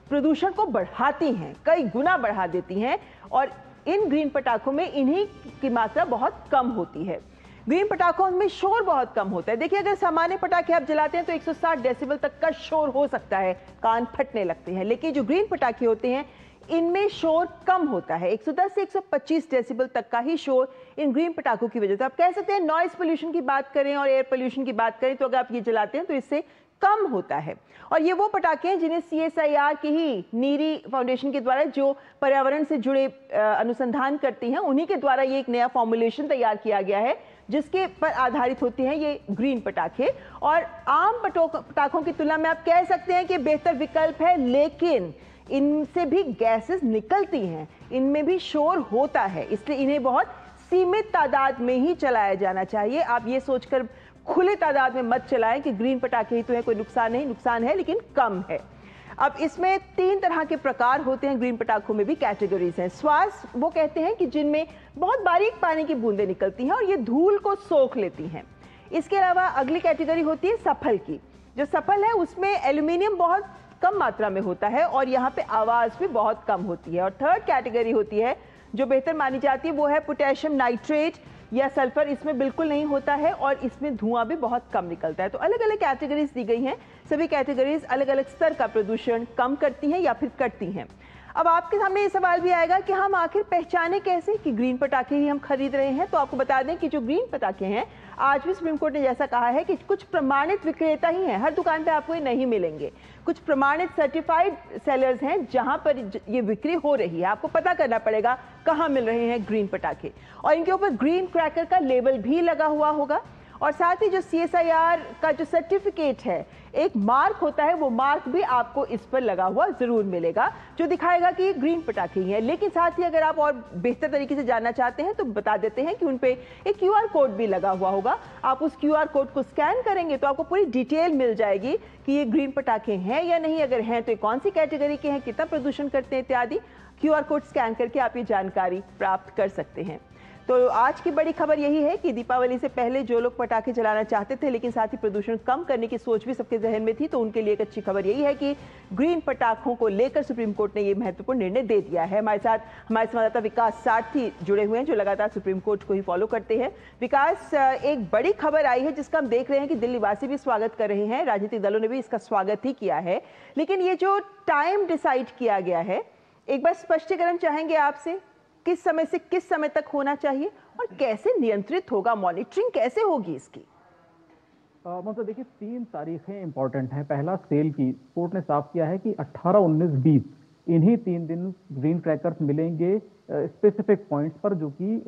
प्रदूषण को बढ़ाती हैं, कई गुना बढ़ा देती हैं, और इन ग्रीन पटाखों में इन्हीं की मात्रा बहुत कम होती है। ग्रीन पटाखों में शोर बहुत कम होता है। देखिए, अगर सामान्य पटाखे आप जलाते हैं तो 160 डेसिबल तक का शोर हो सकता है, कान फटने लगते हैं। लेकिन जो ग्रीन पटाखे होते हैं इनमें शोर कम होता है, 110 से 125 डेसिबल तक का ही शोर इन ग्रीन पटाखों की वजह से। आप कह सकते हैं नॉइज पोल्यूशन की बात करें और एयर पोल्यूशन की बात करें तो अगर आप ये जलाते हैं तो इससे कम होता है। और ये वो पटाखे हैं जिन्हें CSIR की ही नीरी फाउंडेशन के द्वारा, जो पर्यावरण से जुड़े अनुसंधान करती हैं, उन्हीं के द्वारा ये एक नया फॉर्मुलेशन तैयार किया गया है जिसके पर आधारित होते हैं ये ग्रीन पटाखे। और आम पटाखों की तुलना में आप कह सकते हैं कि बेहतर विकल्प है, लेकिन इनसे भी गैसेस निकलती हैं, इनमें भी शोर होता है, इसलिए इन्हें बहुत सीमित तादाद में ही चलाया जाना चाहिए। आप ये सोचकर खुले तादाद में मत चलाएं कि ग्रीन पटाखे ही तो है, कोई नुकसान नहीं, नुकसान है लेकिन कम है। अब इसमें 3 तरह के प्रकार होते हैं, ग्रीन पटाखों में भी कैटेगरीज हैं। श्वास वो कहते हैं कि जिनमें बहुत बारीक पानी की बूंदें निकलती हैं और ये धूल को सोख लेती हैं। इसके अलावा अगली कैटेगरी होती है सफल की। जो सफल है उसमें एल्यूमिनियम बहुत कम मात्रा में होता है और यहाँ पे आवाज भी बहुत कम होती है। और थर्ड कैटेगरी होती है जो बेहतर मानी जाती है, वो है पोटेशियम नाइट्रेट या सल्फर। इसमें बिल्कुल नहीं होता है और इसमें धुआं भी बहुत कम निकलता है। तो अलग अलग कैटेगरीज दी गई हैं, सभी कैटेगरीज अलग अलग स्तर का प्रदूषण कम करती हैं या फिर करती हैं। अब आपके सामने ये सवाल भी आएगा कि हम आखिर पहचाने कैसे कि ग्रीन पटाखे ही हम खरीद रहे हैं। तो आपको बता दें कि जो ग्रीन पटाखे हैं, आज भी सुप्रीम कोर्ट ने जैसा कहा है कि कुछ प्रमाणित विक्रेता ही हैं, हर दुकान पे आपको ये नहीं मिलेंगे। कुछ प्रमाणित सर्टिफाइड सेलर्स हैं जहां पर ये बिक्री हो रही है। आपको पता करना पड़ेगा कहां मिल रहे हैं ग्रीन पटाखे, और इनके ऊपर ग्रीन क्रैकर का लेबल भी लगा हुआ होगा। और साथ ही जो CSIR का जो सर्टिफिकेट है, एक मार्क होता है, वो मार्क भी आपको इस पर लगा हुआ जरूर मिलेगा जो दिखाएगा कि ये ग्रीन पटाखे ही है। लेकिन साथ ही अगर आप और बेहतर तरीके से जानना चाहते हैं तो बता देते हैं कि उन पे एक QR कोड भी लगा हुआ होगा। आप उस QR कोड को स्कैन करेंगे तो आपको पूरी डिटेल मिल जाएगी कि ये ग्रीन पटाखे हैं या नहीं, अगर हैं तो कौन सी कैटेगरी के हैं, कितना प्रदूषण करते हैं इत्यादि। QR कोड स्कैन करके आप ये जानकारी प्राप्त कर सकते हैं। तो आज की बड़ी खबर यही है कि दीपावली से पहले जो लोग पटाखे चलाना चाहते थे लेकिन साथ ही प्रदूषण कम करने की सोच भी सबके जहन में थी, तो उनके लिए एक अच्छी खबर यही है कि ग्रीन पटाखों को लेकर सुप्रीम कोर्ट ने ये महत्वपूर्ण निर्णय दे दिया है। हमारे साथ हमारे संवाददाता विकास सारथी जुड़े हुए हैं जो लगातार सुप्रीम कोर्ट को ही फॉलो करते हैं। विकास, एक बड़ी खबर आई है जिसका हम देख रहे हैं कि दिल्ली वासी भी स्वागत कर रहे हैं, राजनीतिक दलों ने भी इसका स्वागत ही किया है, लेकिन ये जो टाइम डिसाइड किया गया है, एक बार स्पष्टीकरण चाहेंगे आपसे, किस समय से किस समय तक होना चाहिए और कैसे नियंत्रित होगा, मॉनिटरिंग कैसे होगी इसकी? मतलब देखिए 3 तारीखें इंपॉर्टेंट हैं। पहला सेल की, कोर्ट ने साफ किया है कि 18, 19, 20 इन्हीं 3 दिन ग्रीन क्रैकर्स मिलेंगे स्पेसिफिक पॉइंट्स पर, जो कि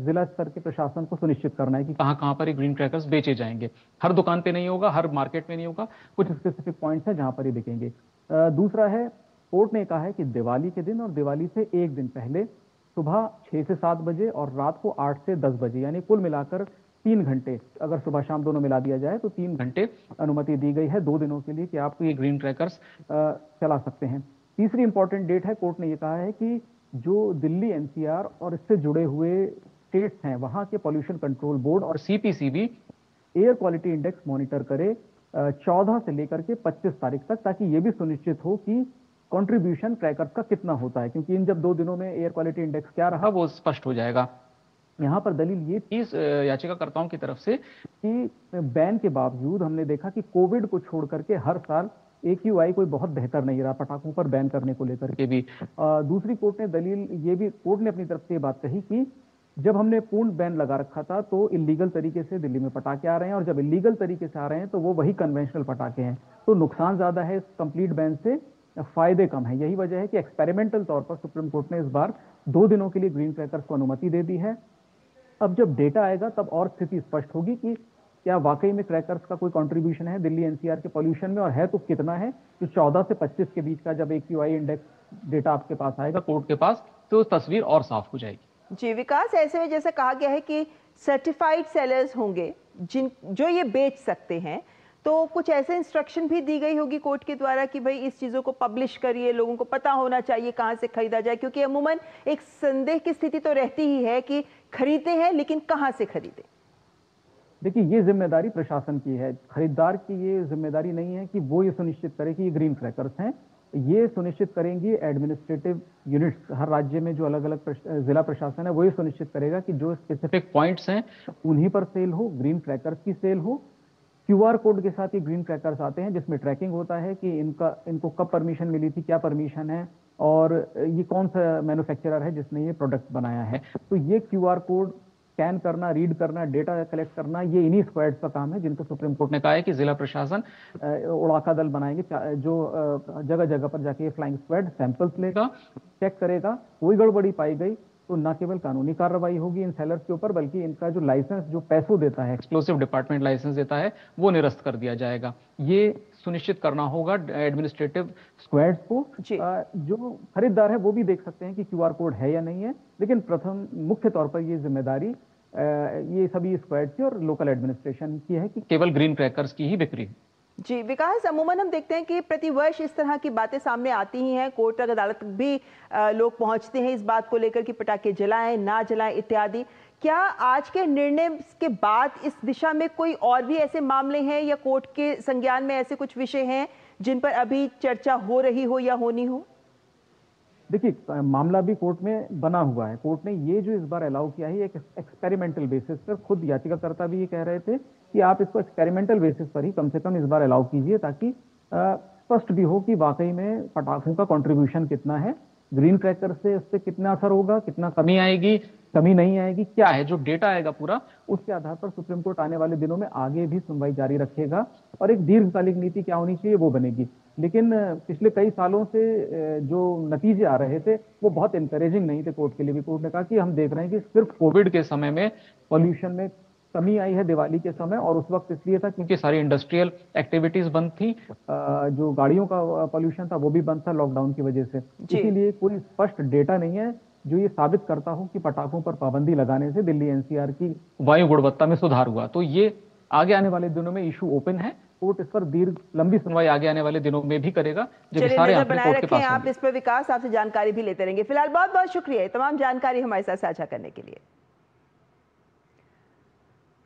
जिला स्तर के प्रशासन को सुनिश्चित करना है कि कहाँ पर ये ग्रीन क्रैकर्स बेचे जाएंगे। हर दुकान पे नहीं होगा, हर मार्केट में नहीं होगा, कुछ स्पेसिफिक पॉइंट्स हैं जहाँ पर ये बिकेंगे। दूसरा है, कोर्ट ने कहा है कि दिवाली के दिन और दिवाली से एक दिन पहले सुबह 6 से 7 बजे और रात को 8 से 10 बजे, यानी कुल मिलाकर 3 घंटे, अगर सुबह शाम दोनों मिला दिया जाए तो 3 घंटे अनुमति दी गई है 2 दिनों के लिए कि आप ये ग्रीन क्रैकर्स चला सकते हैं। तीसरी इंपॉर्टेंट डेट है, कोर्ट ने ये कहा है कि जो दिल्ली NCR और इससे जुड़े हुए स्टेट्स हैं, वहाँ के पॉल्यूशन कंट्रोल बोर्ड और CPC भी एयर क्वालिटी इंडेक्स मॉनिटर करे 14 से लेकर के 25 तारीख तक, ताकि ये भी सुनिश्चित हो कि कंट्रीब्यूशन क्रैकर्स का कितना होता है, क्योंकि इन जब 2 दिनों में एयर क्वालिटी इंडेक्स क्या रहा वो स्पष्ट हो जाएगा। यहाँ पर दलील ये थी याचिकाकर्ताओं की तरफ से कि बैन के बावजूद हमने देखा कि कोविड को छोड़ करके हर साल AQI कोई बहुत बेहतर नहीं रहा पटाखों पर बैन करने को लेकर के भी। दूसरी कोर्ट ने दलील ये भी, कोर्ट ने अपनी तरफ से ये बात कही कि जब हमने पूर्ण बैन लगा रखा था तो इलीगल तरीके से दिल्ली में पटाखे आ रहे हैं, और जब इलीगल तरीके से आ रहे हैं तो वो वही कन्वेंशनल पटाखे हैं, तो नुकसान ज्यादा है इस कंप्लीट बैन से, फायदे कम है। यही वजह है कि एक्सपेरिमेंटल तौर पर सुप्रीम कोर्ट ने इस बार 2 दिनों के लिए ग्रीन क्रैकर्स को अनुमति दे दी है। अब जब डेटा आएगा तब और स्थिति स्पष्ट होगी कि क्या वाकई में क्रैकर्स का कोई कंट्रीब्यूशन है दिल्ली NCR के पॉल्यूशन में, और है तो कितना है। तो 14 से 25 के बीच का जब AQI इंडेक्स डेटा आपके पास आएगा कोर्ट के पास, तो तस्वीर और साफ हो जाएगी। जी विकास, ऐसे में जैसा कहा गया है कि सर्टिफाइड सेलर्स होंगे जो ये बेच सकते हैं, तो कुछ ऐसे इंस्ट्रक्शन भी दी गई होगी कोर्ट के द्वारा कि भाई इस चीज़ों को पब्लिश करिए, लोगों को पता होना चाहिए कहाँ से खरीदा जाए, क्योंकि अमूमन एक संदेह की स्थिति तो रहती ही है कि खरीदते हैं लेकिन कहाँ से खरीदें। देखिए ये जिम्मेदारी प्रशासन की है, खरीदार की ये जिम्मेदारी नहीं है कि वो ये सुनिश्चित करे कि ये ग्रीन क्रैकर्स हैं। ये सुनिश्चित करेंगी एडमिनिस्ट्रेटिव यूनिट्स, हर राज्य में जो अलग अलग जिला प्रशासन है वो ये सुनिश्चित करेगा कि जो स्पेसिफिक पॉइंट्स हैं उन्हीं पर सेल हो, ग्रीन क्रैकर्स की सेल हो। QR कोड के साथ ये ग्रीन क्रैकर्स आते हैं जिसमें ट्रैकिंग होता है कि इनको कब परमिशन मिली थी, क्या परमिशन है और ये कौन सा मैन्युफैक्चरर है जिसने ये प्रोडक्ट बनाया है। तो ये QR कोड स्कैन करना, रीड करना, डेटा कलेक्ट करना, ये इन्हीं स्क्वाड्स का काम है जिनको सुप्रीम कोर्ट ने कहा है कि जिला प्रशासन उड़ाका दल बनाएंगे, जो जगह जगह पर जाके फ्लाइंग स्क्वाड सैंपल्स लेगा, चेक करेगा, कोई गड़बड़ी पाई गई तो न केवल कानूनी कार्रवाई होगी इन सेलर्स के ऊपर, बल्कि इनका जो लाइसेंस जो पैसों देता है, एक्सप्लोसिव डिपार्टमेंट लाइसेंस देता है, वो निरस्त कर दिया जाएगा। ये सुनिश्चित करना होगा एडमिनिस्ट्रेटिव स्क्वाड्स को। जो खरीदार है वो भी देख सकते हैं कि QR कोड है या नहीं है, लेकिन प्रथम मुख्य तौर पर ये जिम्मेदारी ये सभी स्क्वाड की और लोकल एडमिनिस्ट्रेशन की है कि केवल ग्रीन क्रैकर्स की ही बिक्री। जी विकास, अमूमन हम देखते हैं कि प्रतिवर्ष इस तरह की बातें सामने आती ही हैं, कोर्ट अदालत भी लोग पहुंचते हैं इस बात को लेकर कि पटाखे जलाएं ना जलाएं इत्यादि। क्या आज के निर्णय के बाद इस दिशा में कोई और भी ऐसे मामले हैं या कोर्ट के संज्ञान में ऐसे कुछ विषय हैं जिन पर अभी चर्चा हो रही हो या होनी हो? देखिए, मामला भी कोर्ट में बना हुआ है। कोर्ट ने ये जो इस बार अलाउ किया है एक एक्सपेरिमेंटल बेसिस पर, खुद याचिकाकर्ता भी ये कह रहे थे कि आप इसको एक्सपेरिमेंटल बेसिस पर ही कम से कम इस बार अलाउ कीजिए, ताकि स्पष्ट भी हो कि वाकई में पटाखों का कंट्रीब्यूशन कितना है, ग्रीन क्रैकर से उससे कितना असर होगा, कितना कमी आएगी, कमी नहीं आएगी, क्या है जो डेटा आएगा पूरा, उसके आधार पर सुप्रीम कोर्ट आने वाले दिनों में आगे भी सुनवाई जारी रखेगा और एक दीर्घकालिक नीति क्या होनी चाहिए वो बनेगी। लेकिन पिछले कई सालों से जो नतीजे आ रहे थे वो बहुत इंकरेजिंग नहीं थे कोर्ट के लिए भी। कोर्ट ने कहा कि हम देख रहे हैं कि सिर्फ कोविड के समय में पॉल्यूशन में कमी आई है दिवाली के समय, और उस वक्त इसलिए था क्योंकि सारी इंडस्ट्रियल एक्टिविटीज बंद थी, जो गाड़ियों का पॉल्यूशन था वो भी बंद था लॉकडाउन की वजह से। इसीलिए कोई स्पष्ट डेटा नहीं है जो ये साबित करता हो कि पटाखों पर पाबंदी लगाने से दिल्ली NCR की वायु गुणवत्ता में सुधार हुआ। तो ये आगे आने वाले दिनों में इशू ओपन है, कोर्ट इस पर लंबी सुनवाई आगे आने वाले दिनों में भी करेगा जब सारे आंकड़े कोर्ट के पास होंगे। आप इस पर विकास आपसे जानकारी भी लेते रहेंगे। फिलहाल बहुत बहुत शुक्रिया तमाम जानकारी हमारे साथ साझा करने के लिए।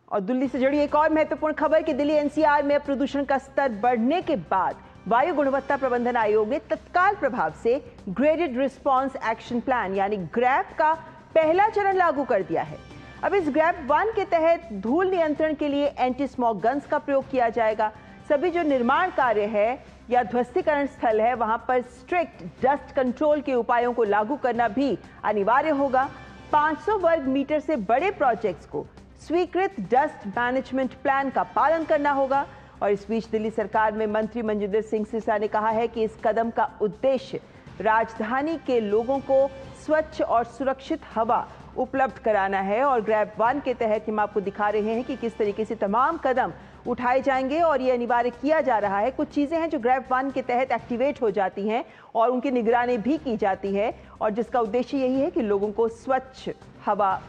और दिल्ली से जुड़ी एक और महत्वपूर्ण खबर कि दिल्ली NCR में प्रदूषण का स्तर बढ़ने के बाद वायु गुणवत्ता प्रबंधन आयोग ने तत्काल प्रभाव से ग्रेडेड रिस्पांस एक्शन प्लान यानी ग्रैप का पहला चरण लागू कर दिया है। अब इस ग्रैप 1 के तहत धूल नियंत्रण के लिए एंटी स्मॉग गन्स का प्रयोग किया जाएगा। सभी जो निर्माण कार्य है या ध्वस्तीकरण स्थल है वहां पर स्ट्रिक्ट डस्ट कंट्रोल के उपायों को लागू करना भी अनिवार्य होगा। 500 वर्ग मीटर से बड़े प्रोजेक्ट्स को स्वीकृत डस्ट मैनेजमेंट प्लान का पालन करना होगा। और इस बीच दिल्ली सरकार में मंत्री मंजिंदर सिंह सिरसा ने कहा है कि इस कदम का उद्देश्य राजधानी के लोगों को स्वच्छ और सुरक्षित हवा उपलब्ध कराना है। और ग्रैप 1 के तहत हम आपको दिखा रहे हैं कि किस तरीके से तमाम कदम उठाए जाएंगे और ये अनिवार्य किया जा रहा है। कुछ चीजें हैं जो ग्रैप 1 के तहत एक्टिवेट हो जाती हैं और उनकी निगरानी भी की जाती है, और जिसका उद्देश्य यही है कि लोगों को स्वच्छ हवा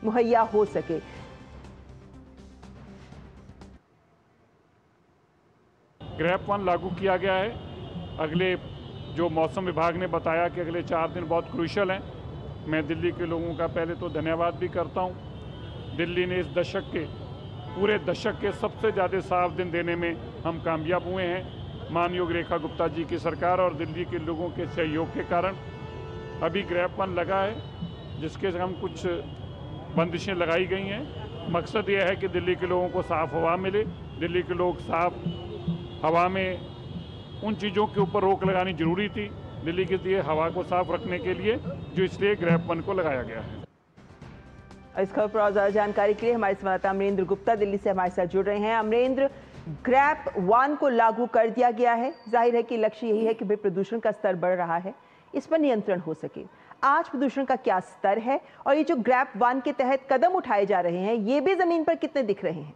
मुहैया हो सके। ग्रैप 1 लागू किया गया है। अगले जो मौसम विभाग ने बताया कि अगले 4 दिन बहुत क्रूशियल हैं। मैं दिल्ली के लोगों का पहले तो धन्यवाद भी करता हूं। दिल्ली ने इस पूरे दशक के सबसे ज़्यादा साफ दिन देने में हम कामयाब हुए हैं, मानयोग रेखा गुप्ता जी की सरकार और दिल्ली के लोगों के सहयोग के कारण। अभी ग्रैप 1 लगा है जिसके हम कुछ बंदिशें लगाई गई हैं। मकसद ये है कि दिल्ली के लोगों को साफ़ हवा मिले। दिल्ली के लोग साफ हवा में उन चीज़ों के ऊपर रोक लगानी जरूरी थी दिल्ली के लिए हवा को साफ रखने के लिए, जो इसलिए ग्रैप 1 को लगाया गया है। इस खबर पर और ज्यादा जानकारी के लिए हमारे संवाददाता अमरेंद्र गुप्ता दिल्ली से हमारे साथ जुड़ रहे हैं। अमरेंद्र, ग्रैप 1 को लागू कर दिया गया है, जाहिर है कि लक्ष्य यही है कि भाई प्रदूषण का स्तर बढ़ रहा है, इस पर नियंत्रण हो सके। आज प्रदूषण का क्या स्तर है और ये जो ग्रैप 1 के तहत कदम उठाए जा रहे हैं ये भी जमीन पर कितने दिख रहे हैं?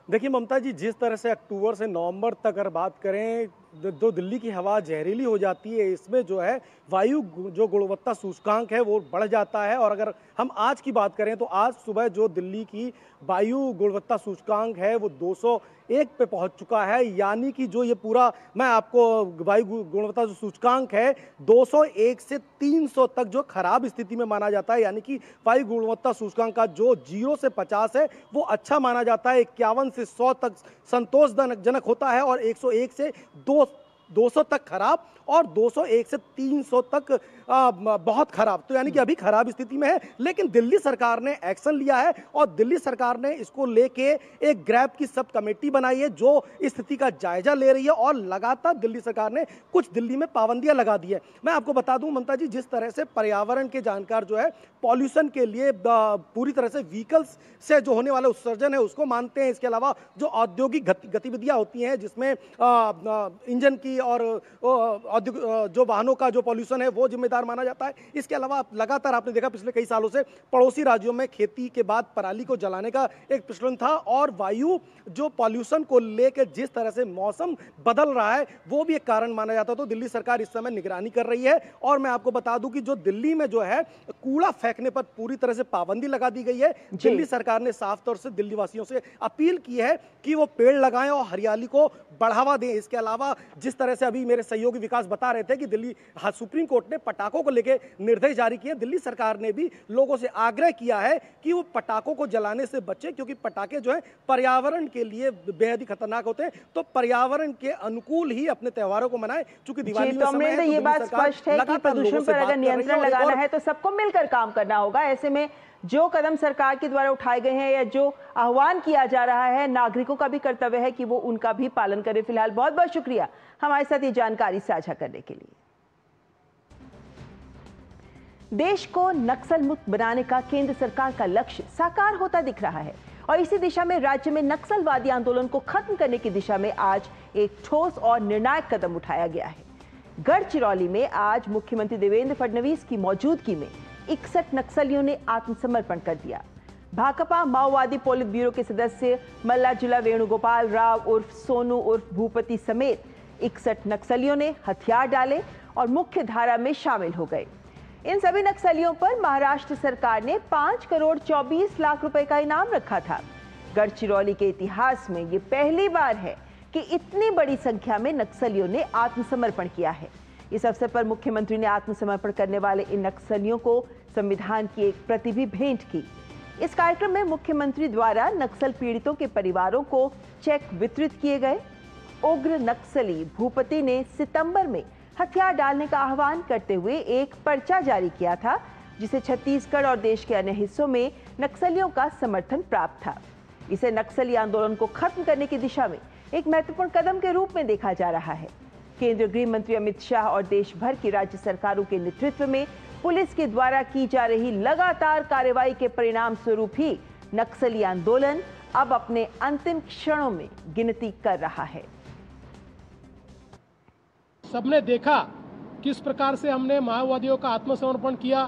देखिए ममता जी, जिस तरह से अक्टूबर से नवंबर तक अगर बात करें जो दिल्ली की हवा जहरीली हो जाती है, इसमें जो है वायु जो गुणवत्ता सूचकांक है वो बढ़ जाता है। और अगर हम आज की बात करें तो आज सुबह जो दिल्ली की वायु गुणवत्ता सूचकांक है वो 201 पे पहुंच चुका है, यानी कि जो ये पूरा मैं आपको वायु गुणवत्ता जो सूचकांक है 201 से 300 तक जो खराब स्थिति में माना जाता है, यानी कि वायु गुणवत्ता सूचकांक का जो 0 से 50 है वो अच्छा माना जाता है, 51 से 100 तक संतोषजनक होता है और 101 से 200 तक खराब और 201 से 300 तक बहुत खराब। तो यानी कि अभी खराब स्थिति में है, लेकिन दिल्ली सरकार ने एक्शन लिया है और दिल्ली सरकार ने इसको लेके एक ग्रैब की सब कमेटी बनाई है जो स्थिति का जायजा ले रही है और लगातार दिल्ली सरकार ने कुछ दिल्ली में पाबंदियां लगा दी है। मैं आपको बता दूं ममता जी, जिस तरह से पर्यावरण के जानकार जो है पॉल्यूशन के लिए पूरी तरह से व्हीकल्स से जो होने वाला उत्सर्जन है उसको मानते हैं, इसके अलावा जो औद्योगिक गतिविधियां होती हैं जिसमें इंजन की और जो वाहनों का जो पॉल्यूशन है वो जिम्मेदार माना जाता है। इसके अलावा लगातार आपने देखा पिछले कई सालों से पड़ोसी राज्यों में खेती के बाद पराली को जलाने का एक प्रचलन था और वायु जो पॉल्यूशन को लेकर जिस तरह से मौसम बदल रहा है वो भी एक कारण माना जाता है। तो दिल्ली सरकार इस समय निगरानी कर रही है और मैं आपको बता दूं कि जो दिल्ली में जो है कूड़ा फेंकने पर पूरी तरह से पाबंदी लगा दी गई है। दिल्ली सरकार ने साफ तौर से दिल्ली वासियों से अपील की है कि वो पेड़ लगाएं और हरियाली को बढ़ावा दें। इसके अलावा जिस तरह से अभी मेरे सहयोगी विकास बता रहे थे कि दिल्ली सुप्रीम कोर्ट ने पटाखों को लेकर निर्देश जारी किए, दिल्ली सरकार ने भी लोगों से आग्रह किया है कि वो पटाखों को जलाने से बचें, क्योंकि पटाखे जो है पर्यावरण के लिए बेहद ही खतरनाक होते हैं। तो पर्यावरण के अनुकूल ही अपने त्योहारों को मनाएं, क्योंकि दिवाली का समय है। ये बात स्पष्ट है कि प्रदूषण पर अगर नियंत्रण लगाना है तो सबको मिलकर काम करना होगा। ऐसे में जो कदम सरकार के द्वारा उठाए गए हैं या जो आह्वान किया जा रहा है, नागरिकों का भी कर्तव्य है कि वो उनका भी पालन करें। फिलहाल बहुत बहुत शुक्रिया हमारे साथ ये जानकारी साझा करने के लिए। देश को नक्सल मुक्त बनाने का केंद्र सरकार का लक्ष्य साकार होता दिख रहा है और इसी दिशा में राज्य में नक्सलवादी आंदोलन को खत्म करने की दिशा में आज एक ठोस और निर्णायक कदम उठाया गया है। गढ़चिरौली में आज मुख्यमंत्री देवेंद्र फडणवीस की मौजूदगी में 61 नक्सलियों ने आत्मसमर्पण कर दिया। भाकपा माओवादी पोलित ब्यूरो के सदस्य मल्लाजुला वेणुगोपाल राव उर्फ सोनू उर्फ भूपति समेत 61 नक्सलियों ने हथियार डाले और मुख्य धारा में शामिल हो गए। इन सभी नक्सलियों पर महाराष्ट्र सरकार ने 5 करोड़ 24 लाख रुपए का इनाम रखा था। गढ़चिरौली के इतिहास में ये पहली बार है कि इतनी बड़ी संख्या में नक्सलियों ने आत्मसमर्पण किया है। इस अवसर पर मुख्यमंत्री ने आत्मसमर्पण करने वाले इन नक्सलियों को संविधान की एक प्रति भी भेंट की। इस कार्यक्रम में मुख्यमंत्री द्वारा नक्सल पीड़ितों के परिवारों को चेक वितरित किए गए। उग्र नक्सली भूपति ने सितंबर में हथियार डालने का आह्वान करते हुए एक पर्चा जारी किया था, जिसे छत्तीसगढ़ और देश के अन्य हिस्सों में नक्सलियों का समर्थन प्राप्त था। इसे नक्सली आंदोलन को खत्म करने की दिशा में एक महत्वपूर्ण कदम के रूप में देखा जा रहा है। केंद्रीय गृह मंत्री अमित शाह और देश भर की राज्य सरकारों के नेतृत्व में पुलिस के द्वारा की जा रही लगातार कार्रवाई के परिणाम स्वरूप ही नक्सली आंदोलन अब अपने अंतिम क्षणों में गिनती कर रहा है। सबने देखा किस प्रकार से हमने माओवादियों का आत्मसमर्पण किया,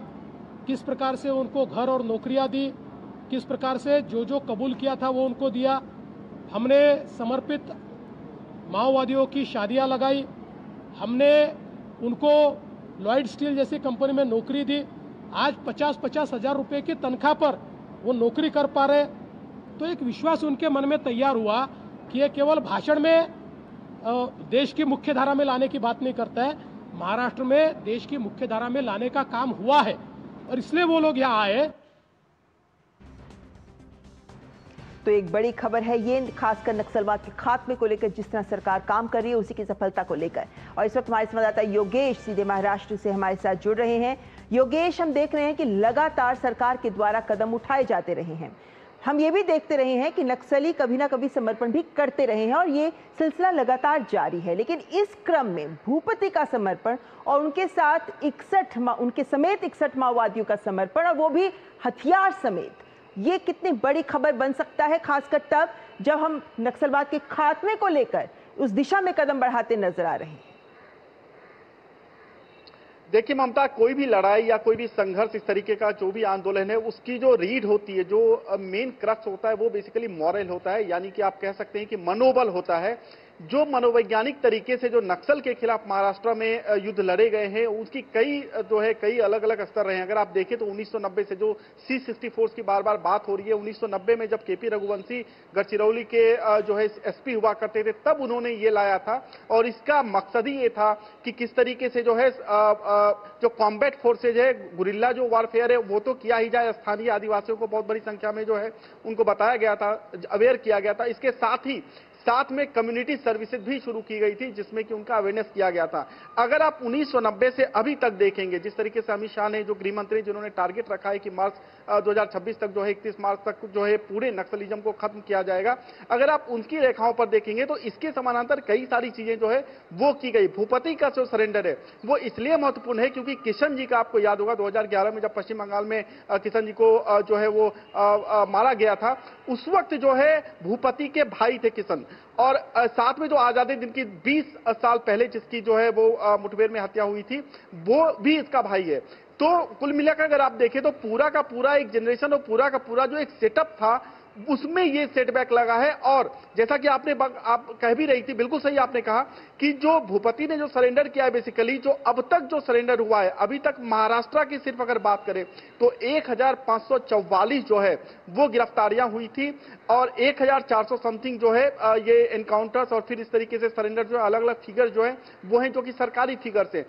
किस प्रकार से उनको घर और नौकरियां दी, किस प्रकार से जो कबूल किया था वो उनको दिया। हमने समर्पित माओवादियों की शादियां लगाई, हमने उनको लॉयड स्टील जैसी कंपनी में नौकरी दी। आज 50-50 हजार रुपए की तनख्वाह पर वो नौकरी कर पा रहे। तो एक विश्वास उनके मन में तैयार हुआ कि ये केवल भाषण में देश की मुख्य धारा में लाने की बात नहीं करता है, महाराष्ट्र में देश की मुख्य धारा में लाने का काम हुआ है और इसलिए वो लोग यहाँ आए। तो एक बड़ी खबर है ये, खासकर नक्सलवाद के खात्मे को लेकर जिस तरह सरकार काम कर रही है उसी की सफलता को लेकर। और इस वक्त हमारे संवाददाता योगेश सीधे महाराष्ट्र से हमारे साथ जुड़ रहे हैं। योगेश, हम देख रहे हैं कि लगातार सरकार के द्वारा कदम उठाए जाते रहे हैं। हम ये भी देखते रहे हैं कि नक्सली कभी ना कभी समर्पण भी करते रहे हैं और ये सिलसिला लगातार जारी है। लेकिन इस क्रम में भूपति का समर्पण और उनके साथ 61 माओवादियों का समर्पण, और वो भी हथियार समेत, ये कितनी बड़ी खबर बन सकता है, खासकर तब जब हम नक्सलवाद के खात्मे को लेकर उस दिशा में कदम बढ़ाते नजर आ रहे हैं। देखिए ममता, कोई भी लड़ाई या कोई भी संघर्ष, इस तरीके का जो भी आंदोलन है, उसकी जो रीड होती है, जो मेन क्रक्स होता है, वो बेसिकली मॉरल होता है, यानी कि आप कह सकते हैं कि मनोबल होता है। जो मनोवैज्ञानिक तरीके से जो नक्सल के खिलाफ महाराष्ट्र में युद्ध लड़े गए हैं, उसकी कई अलग अलग स्तर रहे हैं। अगर आप देखें तो 1990 से जो C-64 की बार बार बात हो रही है, 1990 में जब केपी रघुवंशी गढ़चिरौली के SP हुआ करते थे, तब उन्होंने ये लाया था और इसका मकसद ही ये था कि किस तरीके से जो कॉम्बैट फोर्सेज है, गुरिल्ला जो वारफेयर है, वो तो किया ही जाए। स्थानीय आदिवासियों को बहुत बड़ी संख्या में उनको बताया गया था, अवेयर किया गया था। इसके साथ में कम्युनिटी सर्विसेज भी शुरू की गई थी, जिसमें कि उनका अवेयरनेस किया गया था। अगर आप 1990 से अभी तक देखेंगे, जिस तरीके से अमित शाह ने, जो गृह मंत्री, जिन्होंने टारगेट रखा है कि मार्च 2026 तक 31 मार्च तक पूरे नक्सलिज्म को खत्म किया जाएगा, अगर आप उनकी रेखाओं पर देखेंगे तो इसके समानांतर कई सारी चीजें वो की गई। भूपति का जो सरेंडर है वो इसलिए महत्वपूर्ण है क्योंकि किशन जी का, आपको याद होगा 2011 में जब पश्चिम बंगाल में किशन जी को मारा गया था, उस वक्त भूपति के भाई थे किशन, और साथ में जो आजादी दिन की 20 साल पहले जिसकी वो मुठभेड़ में हत्या हुई थी, वो भी इसका भाई है। तो कुल मिलाकर अगर आप देखें तो पूरा का पूरा एक जनरेशन और पूरा का पूरा जो एक सेटअप था, उसमें ये सेटबैक लगा है। और जैसा कि आप कह भी रही थी, बिल्कुल सही आपने कहा कि जो भूपति ने जो सरेंडर किया है, बेसिकली जो अब तक जो सरेंडर हुआ है, अभी तक महाराष्ट्र की सिर्फ अगर बात करें तो 1544 वो गिरफ्तारियां हुई थी और 1400 समथिंग ये एनकाउंटर्स और फिर इस तरीके से सरेंडर अलग अलग फिगर वो हैं जो कि सरकारी फिगर से।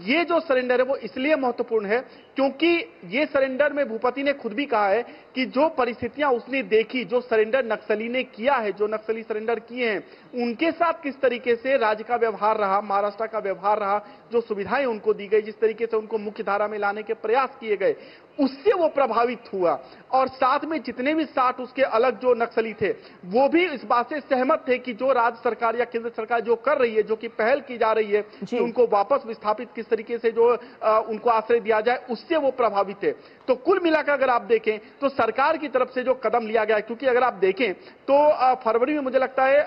ये जो सरेंडर है वो इसलिए महत्वपूर्ण है क्योंकि ये सरेंडर में भूपति ने खुद भी कहा है कि जो परिस्थितियां उसने देखी, जो सरेंडर नक्सली ने किया है, जो नक्सली सरेंडर किए हैं, उनके साथ किस तरीके से राज्य का व्यवहार रहा, महाराष्ट्र का व्यवहार रहा, जो सुविधाएं उनको दी गई, जिस तरीके से उनको मुख्य धारा में लाने के प्रयास किए गए, उससे वो प्रभावित हुआ। और साथ में जितने भी 60 उसके अलग जो नक्सली थे, वो भी इस बात से सहमत थे कि जो राज्य सरकार या केंद्र सरकार जो कर रही है, जो कि पहल की जा रही है कि उनको वापस विस्थापित किस तरीके से उनको आश्रय दिया जाए, उससे वो प्रभावित थे। तो कुल मिलाकर अगर आप देखें तो सरकार की तरफ से जो कदम लिया गया, क्योंकि अगर आप देखें तो फरवरी में मुझे लगता है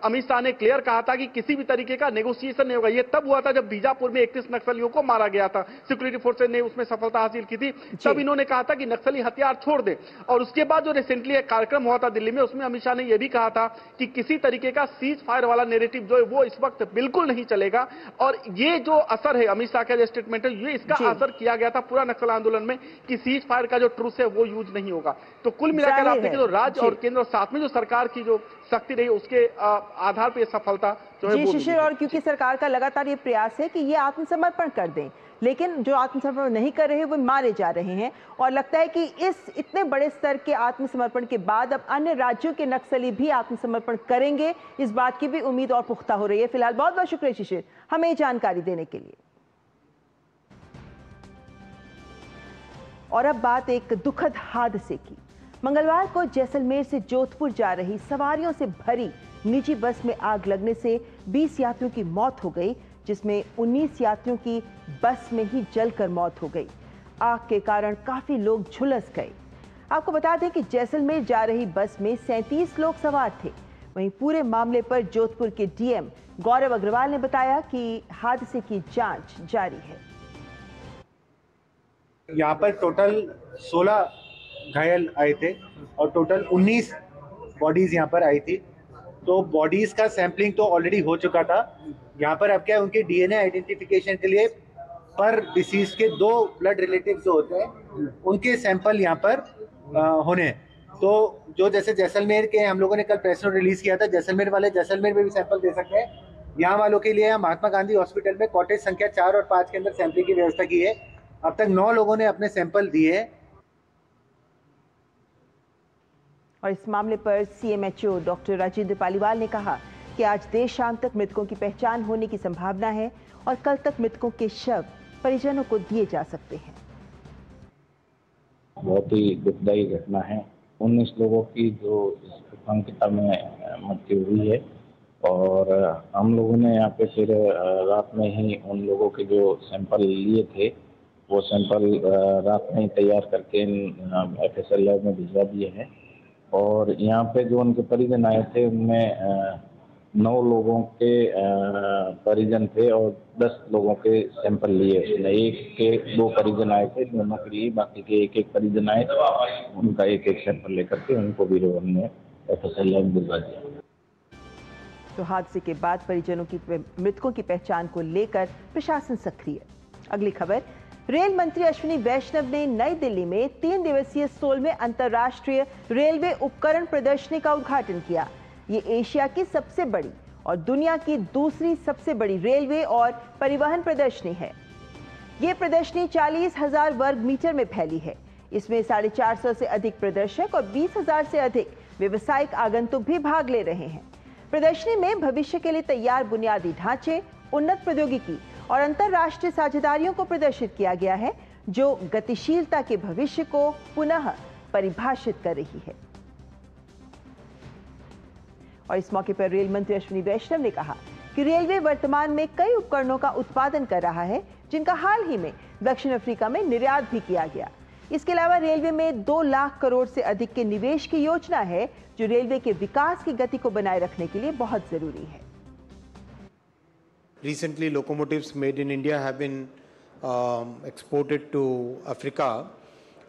अमित शाह ने क्लियर कहा था कि किसी भी तरीके का नेगोशिएशन नहीं होगा। ये तब हुआ था जब बीजापुर में 31 नक्सलियों को मारा गया था, सिक्योरिटी फोर्सेज ने उसमें सफलता हासिल की थी, तब इन्होंने कहा था कि नक्सली हथियार छोड़ दें। और उसके बाद जो रिसेंटली एक कार्यक्रम हुआ था दिल्ली में, उसमें अमित शाह ने यह भी कहा था कि किसी तरीके का सीज फायर वाला नैरेटिव वो इस वक्त बिल्कुल नहीं चलेगा। और ये जो असर है अमित शाह का जो स्टेटमेंट है, ये इसका असर किया गया था पूरा नक्सल आंदोलन में कि सीज फायर का जो ट्रूस है वो यूज नहीं होगा। तो कुल मिलाकर आप देखें तो राज्य और केंद्र और साथ में जो सरकार की जो शक्ति रही, उसके आधार पर सफलता जी शिशिर, और क्योंकि सरकार का लगातार ये प्रयास है कि ये आत्मसमर्पण कर दें, लेकिन जो आत्मसमर्पण नहीं कर रहे हैं वो मारे जा रहे हैं। और लगता है कि इस इतने बड़े स्तर के आत्मसमर्पण के बाद अब अन्य राज्यों के नक्सली भी आत्मसमर्पण करेंगे, इस बात की भी उम्मीद और पुख्ता हो रही है। फिलहाल बहुत बहुत शुक्रिया शिशिर, हमें जानकारी देने के लिए। और अब बात एक दुखद हादसे की। मंगलवार को जैसलमेर से जोधपुर जा रही सवारियों से भरी निजी बस में आग लगने से 20 यात्रियों की मौत हो गई, जिसमें 19 यात्रियों की बस में ही जलकर मौत हो गई। आग के कारण काफी लोग झुलस गए। आपको बता दें कि जैसलमेर जा रही बस में 37 लोग सवार थे। वहीं पूरे मामले पर जोधपुर के डीएम गौरव अग्रवाल ने बताया कि हादसे की जांच जारी है। यहाँ पर टोटल 16 घायल आए थे और टोटल 19 बॉडीज यहाँ पर आई थी। तो बॉडीज का सैंपलिंग तो ऑलरेडी हो चुका था। यहाँ पर अब क्या है, उनके डीएनए आइडेंटिफिकेशन के लिए पर डिसीज के 2 ब्लड रिलेटिव जो होते हैं उनके सैंपल यहाँ पर होने। तो जो जैसे जैसलमेर के हम लोगों ने कल प्रेस नोट रिलीज किया था, जैसलमेर वाले जैसलमेर में भी सैंपल दे सकते हैं। यहाँ वालों के लिए महात्मा गांधी हॉस्पिटल में कॉटेज संख्या 4 और 5 के अंदर सैंपलिंग की व्यवस्था की है। अब तक 9 लोगों ने अपने सैंपल दिए। और इस मामले पर सीएमएचओ डॉक्टर राजेंद्र पालीवाल ने कहा कि आज देर शाम तक मृतकों की पहचान होने की संभावना है और कल तक मृतकों के शव परिजनों को दिए जा सकते हैं। बहुत ही दुखदायी घटना है। 19 लोगों की जो इस भूकंप में मृत्यु हुई है और हम लोगों ने यहाँ पे फिर रात में ही उन लोगों के जो सैंपल लिए थे वो सैंपल रात में ही तैयार करके FSL लैब में भिजवा दिए हैं। और यहाँ पे जो उनके परिजन आए थे उनमें 9 लोगों के परिजन थे और 10 लोगों के सैंपल लिए। एक के 2 परिजन आए थे, दोनों के लिए, बाकी के एक परिजन आए, उनका एक सैंपल लेकर के उनको भी हमने FSL लैब भिजवा दिया। तो हादसे के बाद परिजनों की मृतकों की पहचान को लेकर प्रशासन सक्रिय। अगली खबर, रेल मंत्री अश्विनी वैष्णव ने नई दिल्ली में 3 दिवसीय 16वें अंतर्राष्ट्रीय रेलवे उपकरण प्रदर्शनी का उद्घाटन किया। ये एशिया की सबसे बड़ी और दुनिया की दूसरी सबसे बड़ी रेलवे और परिवहन प्रदर्शनी है। ये प्रदर्शनी 40,000 वर्ग मीटर में फैली है। इसमें 450 से अधिक प्रदर्शक और 20,000 से अधिक व्यवसायिक आगंतुक भी भाग ले रहे हैं। प्रदर्शनी में भविष्य के लिए तैयार बुनियादी ढांचे, उन्नत प्रौद्योगिकी और अंतर्राष्ट्रीय साझेदारियों को प्रदर्शित किया गया है, जो गतिशीलता के भविष्य को पुनः परिभाषित कर रही है। और इस मौके पर रेल मंत्री अश्विनी वैष्णव ने कहा कि रेलवे वर्तमान में कई उपकरणों का उत्पादन कर रहा है, जिनका हाल ही में दक्षिण अफ्रीका में निर्यात भी किया गया। इसके अलावा रेलवे में 2 लाख करोड़ से अधिक के निवेश की योजना है, जो रेलवे के विकास की गति को बनाए रखने के लिए बहुत जरूरी है। Recently, locomotives made in India have been exported to Africa,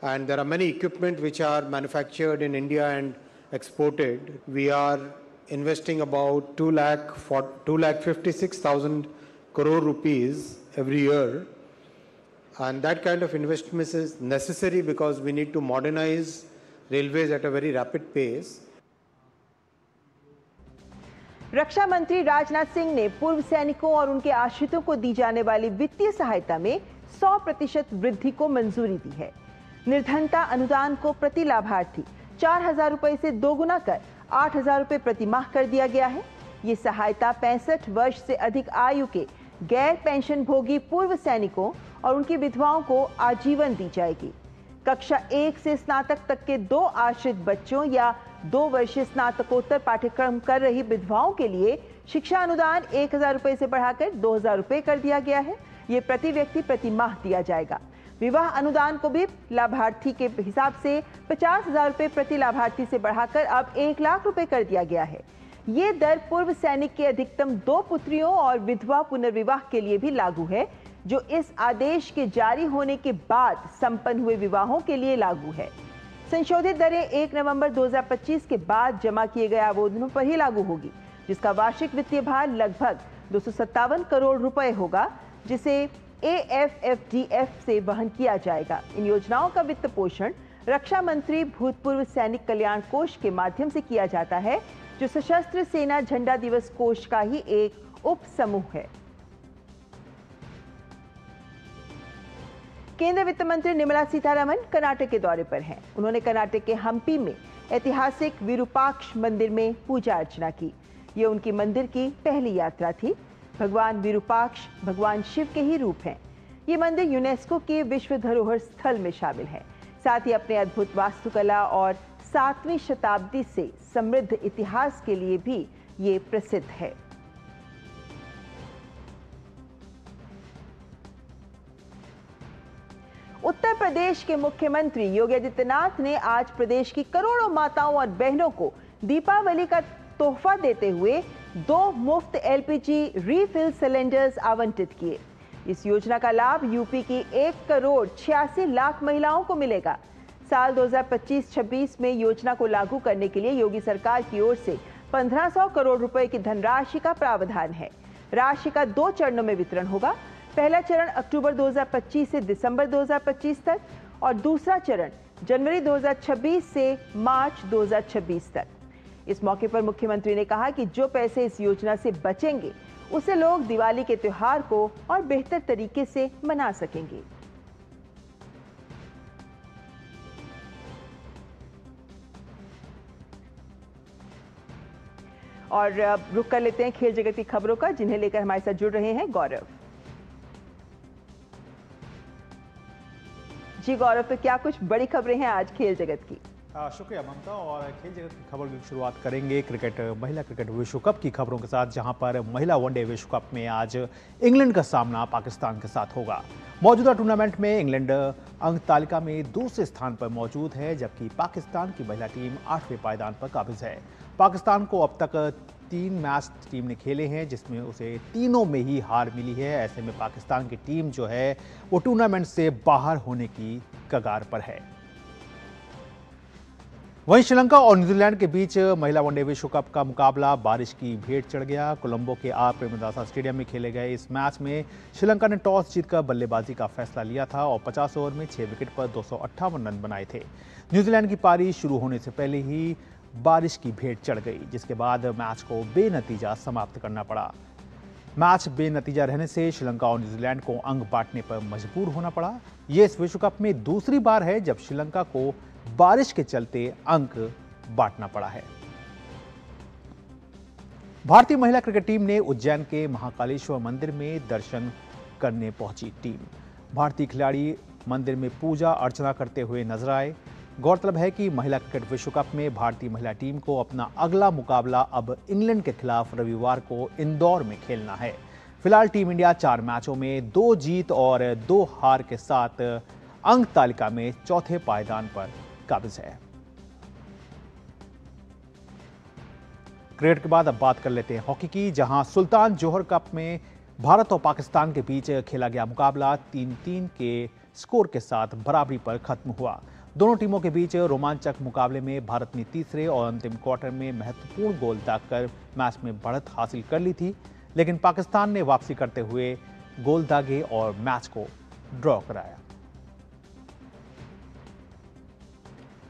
and there are many equipment which are manufactured in India and exported. We are investing about 2,56,000 crore rupees every year, and that kind of investment is necessary because we need to modernize railways at a very rapid pace. रक्षा मंत्री राजनाथ सिंह ने पूर्व सैनिकों और उनके आश्रितों को दी जाने वाली वित्तीय सहायता में 100% वृद्धि को मंजूरी दी है। निर्धनता अनुदान को प्रति लाभार्थी 4,000 रुपए से दोगुना कर 8,000 रुपए प्रति माह कर दिया गया है। ये सहायता 65 वर्ष से अधिक आयु के गैर पेंशन भोगी पूर्व सैनिकों और उनकी विधवाओं को आजीवन दी जाएगी। कक्षा 1 से स्नातक तक के 2 आश्रित बच्चों या 2 वर्षीय स्नातकोत्तर पाठ्यक्रम कर रही विधवाओं के लिए शिक्षा अनुदान 1,000 रुपए से बढ़ाकर 2,000 रुपए कर दिया गया है। ये प्रति व्यक्ति प्रति माह दिया जाएगा। विवाह अनुदान को भी लाभार्थी के हिसाब से 50,000 रुपए प्रति लाभार्थी से बढ़ाकर अब 1 लाख रुपए कर दिया गया है। ये दर पूर्व सैनिक के अधिकतम 2 पुत्रियों और विधवा पुनर्विवाह के लिए भी लागू है, जो इस आदेश के जारी होने के बाद संपन्न हुए विवाहों के लिए लागू है। संशोधित दरें 1 नवंबर 2025 के बाद जमा किए गए आवेदनों पर ही लागू होगी, जिसका वार्षिक वित्तीय भार लगभग 257 करोड़ रुपए होगा, जिसे AFFDF से वहन किया जाएगा। इन योजनाओं का वित्त पोषण रक्षा मंत्री भूतपूर्व सैनिक कल्याण कोष के माध्यम से किया जाता है, जो सशस्त्र सेना झंडा दिवस कोष का ही एक उप समूह है। केंद्रीय वित्त मंत्री निर्मला सीतारमण कर्नाटक के दौरे पर हैं। उन्होंने कर्नाटक के हम्पी में ऐतिहासिक विरूपाक्ष मंदिर में पूजा अर्चना की। ये उनकी मंदिर की पहली यात्रा थी। भगवान विरूपाक्ष भगवान शिव के ही रूप हैं। ये मंदिर यूनेस्को के विश्व धरोहर स्थल में शामिल है। साथ ही अपने अद्भुत वास्तुकला और 7वीं शताब्दी से समृद्ध इतिहास के लिए भी ये प्रसिद्ध है। उत्तर प्रदेश के मुख्यमंत्री योगी आदित्यनाथ ने आज प्रदेश की करोड़ों माताओं और बहनों को दीपावली का तोहफा देते हुए 2 मुफ्त LPG रीफिल सिलेंडर्स आवंटित किए। इस योजना का लाभ यूपी की 1,86,00,000 महिलाओं को मिलेगा। साल 2025-26 में योजना को लागू करने के लिए योगी सरकार की ओर से 1,500 करोड़ रुपए की धनराशि का प्रावधान है। राशि का 2 चरणों में वितरण होगा। पहला चरण अक्टूबर 2025 से दिसंबर 2025 तक और दूसरा चरण जनवरी 2026 से मार्च 2026 तक। इस मौके पर मुख्यमंत्री ने कहा कि जो पैसे इस योजना से बचेंगे, उसे लोग दिवाली के त्योहार को और बेहतर तरीके से मना सकेंगे। और अब रुक कर लेते हैं खेल जगत की खबरों का, जिन्हें लेकर हमारे साथ जुड़ रहे हैं गौरव। जी गौरव, तो क्या कुछ बड़ी खबरें हैं आज खेल जगत की? शुक्रिया ममता। और खेल जगत की खबर की शुरुआत करेंगे महिला क्रिकेट विश्व कप की खबरों के साथ, जहां पर महिला वनडे विश्व कप में आज इंग्लैंड का सामना पाकिस्तान के साथ होगा। मौजूदा टूर्नामेंट में इंग्लैंड अंक तालिका में दूसरे स्थान पर मौजूद है, जबकि पाकिस्तान की महिला टीम 8वें पायदान पर काबिज है। पाकिस्तान को अब तक 3 मैच टीम ने खेले हैं, जिसमें उसे तीनों में ही हार मिली है। ऐसे में पाकिस्तान की टीम जो है वो टूर्नामेंट से बाहर होने की कगार पर है। वहीं श्रीलंका और न्यूजीलैंड के बीच महिला वनडे विश्व कप का मुकाबला बारिश की भेंट चढ़ गया। कोलंबो के आर प्रेमदासा स्टेडियम में खेले गए इस मैच में श्रीलंका ने टॉस जीतकर बल्लेबाजी का फैसला लिया था और 50 ओवर में 6 विकेट पर 258 रन बनाए थे। न्यूजीलैंड की पारी शुरू होने से पहले ही बारिश की भेंट चढ़ गई, जिसके बाद मैच को बेनतीजा समाप्त करना पड़ा। मैच बेनतीजा रहने से श्रीलंका और न्यूजीलैंड को अंक बांटने पर मजबूर होना पड़ा। यह इस विश्व कप में दूसरी बार है जब श्रीलंका को बारिश के चलते अंक बांटना पड़ा है। भारतीय महिला क्रिकेट टीम ने उज्जैन के महाकालेश्वर मंदिर में दर्शन करने पहुंची टीम। भारतीय खिलाड़ी मंदिर में पूजा अर्चना करते हुए नजर आए। गौरतलब है कि महिला क्रिकेट विश्व कप में भारतीय महिला टीम को अपना अगला मुकाबला अब इंग्लैंड के खिलाफ रविवार को इंदौर में खेलना है। फिलहाल टीम इंडिया 4 मैचों में 2 जीत और 2 हार के साथ अंक तालिका में चौथे पायदान पर काबिज है। क्रिकेट के बाद अब बात कर लेते हैं हॉकी की, जहां सुल्तान जोहर कप में भारत और पाकिस्तान के बीच खेला गया मुकाबला 3-3 के स्कोर के साथ बराबरी पर खत्म हुआ। दोनों टीमों के बीच रोमांचक मुकाबले में भारत ने तीसरे और अंतिम क्वार्टर में महत्वपूर्ण गोल दागकर मैच में बढ़त हासिल कर ली थी, लेकिन पाकिस्तान ने वापसी करते हुए गोल दागे और मैच को ड्रॉ कराया।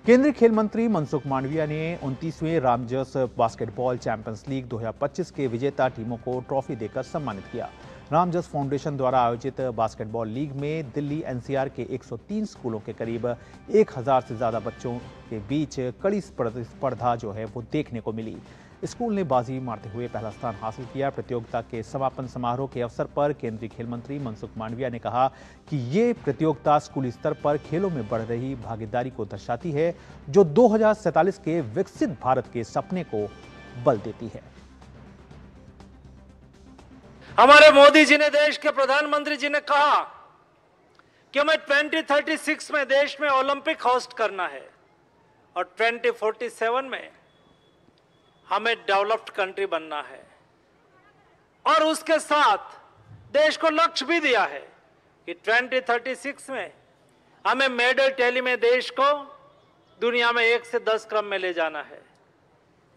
केंद्रीय खेल मंत्री मनसुख मांडविया ने 29वें रामजस बास्केटबॉल चैंपियंस लीग 2025 के विजेता टीमों को ट्रॉफी देकर सम्मानित किया। रामजस फाउंडेशन द्वारा आयोजित बास्केटबॉल लीग में दिल्ली एनसीआर के 103 स्कूलों के करीब 1000 से ज्यादा बच्चों के बीच कड़ी प्रतिस्पर्धा जो है वो देखने को मिली। स्कूल ने बाजी मारते हुए पहला स्थान हासिल किया। प्रतियोगिता के समापन समारोह के अवसर पर केंद्रीय खेल मंत्री मनसुख मांडविया ने कहा कि ये प्रतियोगिता स्कूली स्तर पर खेलों में बढ़ रही भागीदारी को दर्शाती है, जो 2047 के विकसित भारत के सपने को बल देती है। हमारे मोदी जी ने, देश के प्रधानमंत्री जी ने कहा कि हमें 2036 में देश में ओलंपिक होस्ट करना है और 2047 में हमें डेवलप्ड कंट्री बनना है। और उसके साथ देश को लक्ष्य भी दिया है कि 2036 में हमें मेडल टैली में देश को दुनिया में 1 से 10 क्रम में ले जाना है।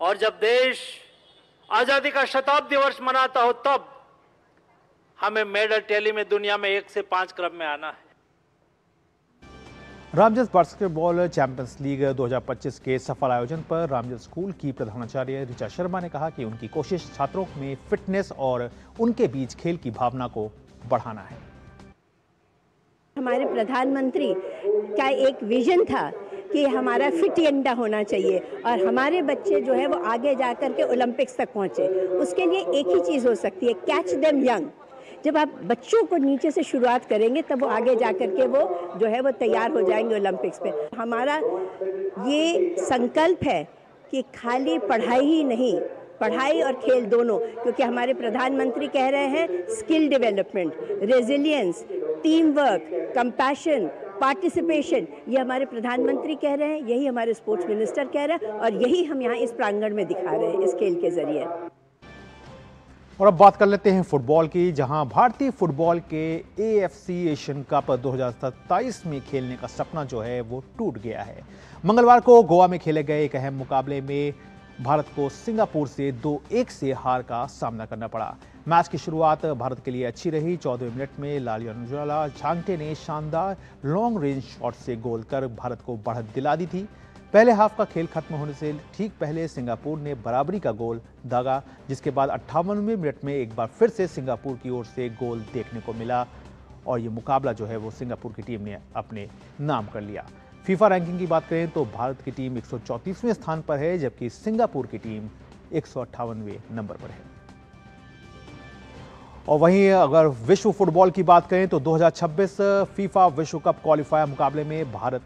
और जब देश आजादी का शताब्दी वर्ष मनाता हो तब हमें मेडल टैली में दुनिया में 1 से 5 क्रम में आना है। रामजस बास्केटबॉल चैंपियंस लीग 2025 के सफल आयोजन पर रामजस स्कूल की प्रधानाचार्य ऋचा शर्मा ने कहा कि उनकी कोशिश छात्रों में फिटनेस और उनके बीच खेल की भावना को बढ़ाना है। हमारे प्रधानमंत्री का एक विजन था कि हमारा फिट इंडिया होना चाहिए और हमारे बच्चे जो है वो आगे जाकर के ओलंपिक्स तक पहुंचे। उसके लिए एक ही चीज़ हो सकती है, कैच देम यंग। जब आप बच्चों को नीचे से शुरुआत करेंगे तब वो आगे जाकर के वो जो है वो तैयार हो जाएंगे ओलंपिक्स पे। हमारा ये संकल्प है कि खाली पढ़ाई ही नहीं, पढ़ाई और खेल दोनों, क्योंकि हमारे प्रधानमंत्री कह रहे हैं skill development, resilience, team work, compassion, participation, ये हमारे प्रधानमंत्री कह रहे हैं, यही हमारे स्पोर्ट्स मिनिस्टर कह रहे हैं और यही हम यहाँ इस प्रांगण में दिखा रहे हैं इस खेल के जरिए। और अब बात कर लेते हैं फुटबॉल की, जहां भारतीय फुटबॉल के AFC एशियन कप 2027 में खेलने का सपना जो है वो टूट गया है। मंगलवार को गोवा में खेले गए एक अहम मुकाबले में भारत को सिंगापुर से 2-1 से हार का सामना करना पड़ा। मैच की शुरुआत भारत के लिए अच्छी रही। 14वें मिनट में लालियानुला झांगटे ने शानदार लॉन्ग रेंज शॉट से गोल कर भारत को बढ़त दिला दी थी। पहले हाफ का खेल खत्म होने से ठीक पहले सिंगापुर ने बराबरी का गोल दागा, जिसके बाद 58वें मिनट में एक बार फिर से सिंगापुर की ओर से गोल देखने को मिला और ये मुकाबला जो है वो सिंगापुर की टीम ने अपने नाम कर लिया। फीफा रैंकिंग की बात करें तो भारत की टीम 134वें स्थान पर है, जबकि सिंगापुर की टीम 158वें नंबर पर है। और वहीं अगर विश्व फुटबॉल की बात करें तो 2026 फीफा विश्व कप क्वालिफायर मुकाबले में भारत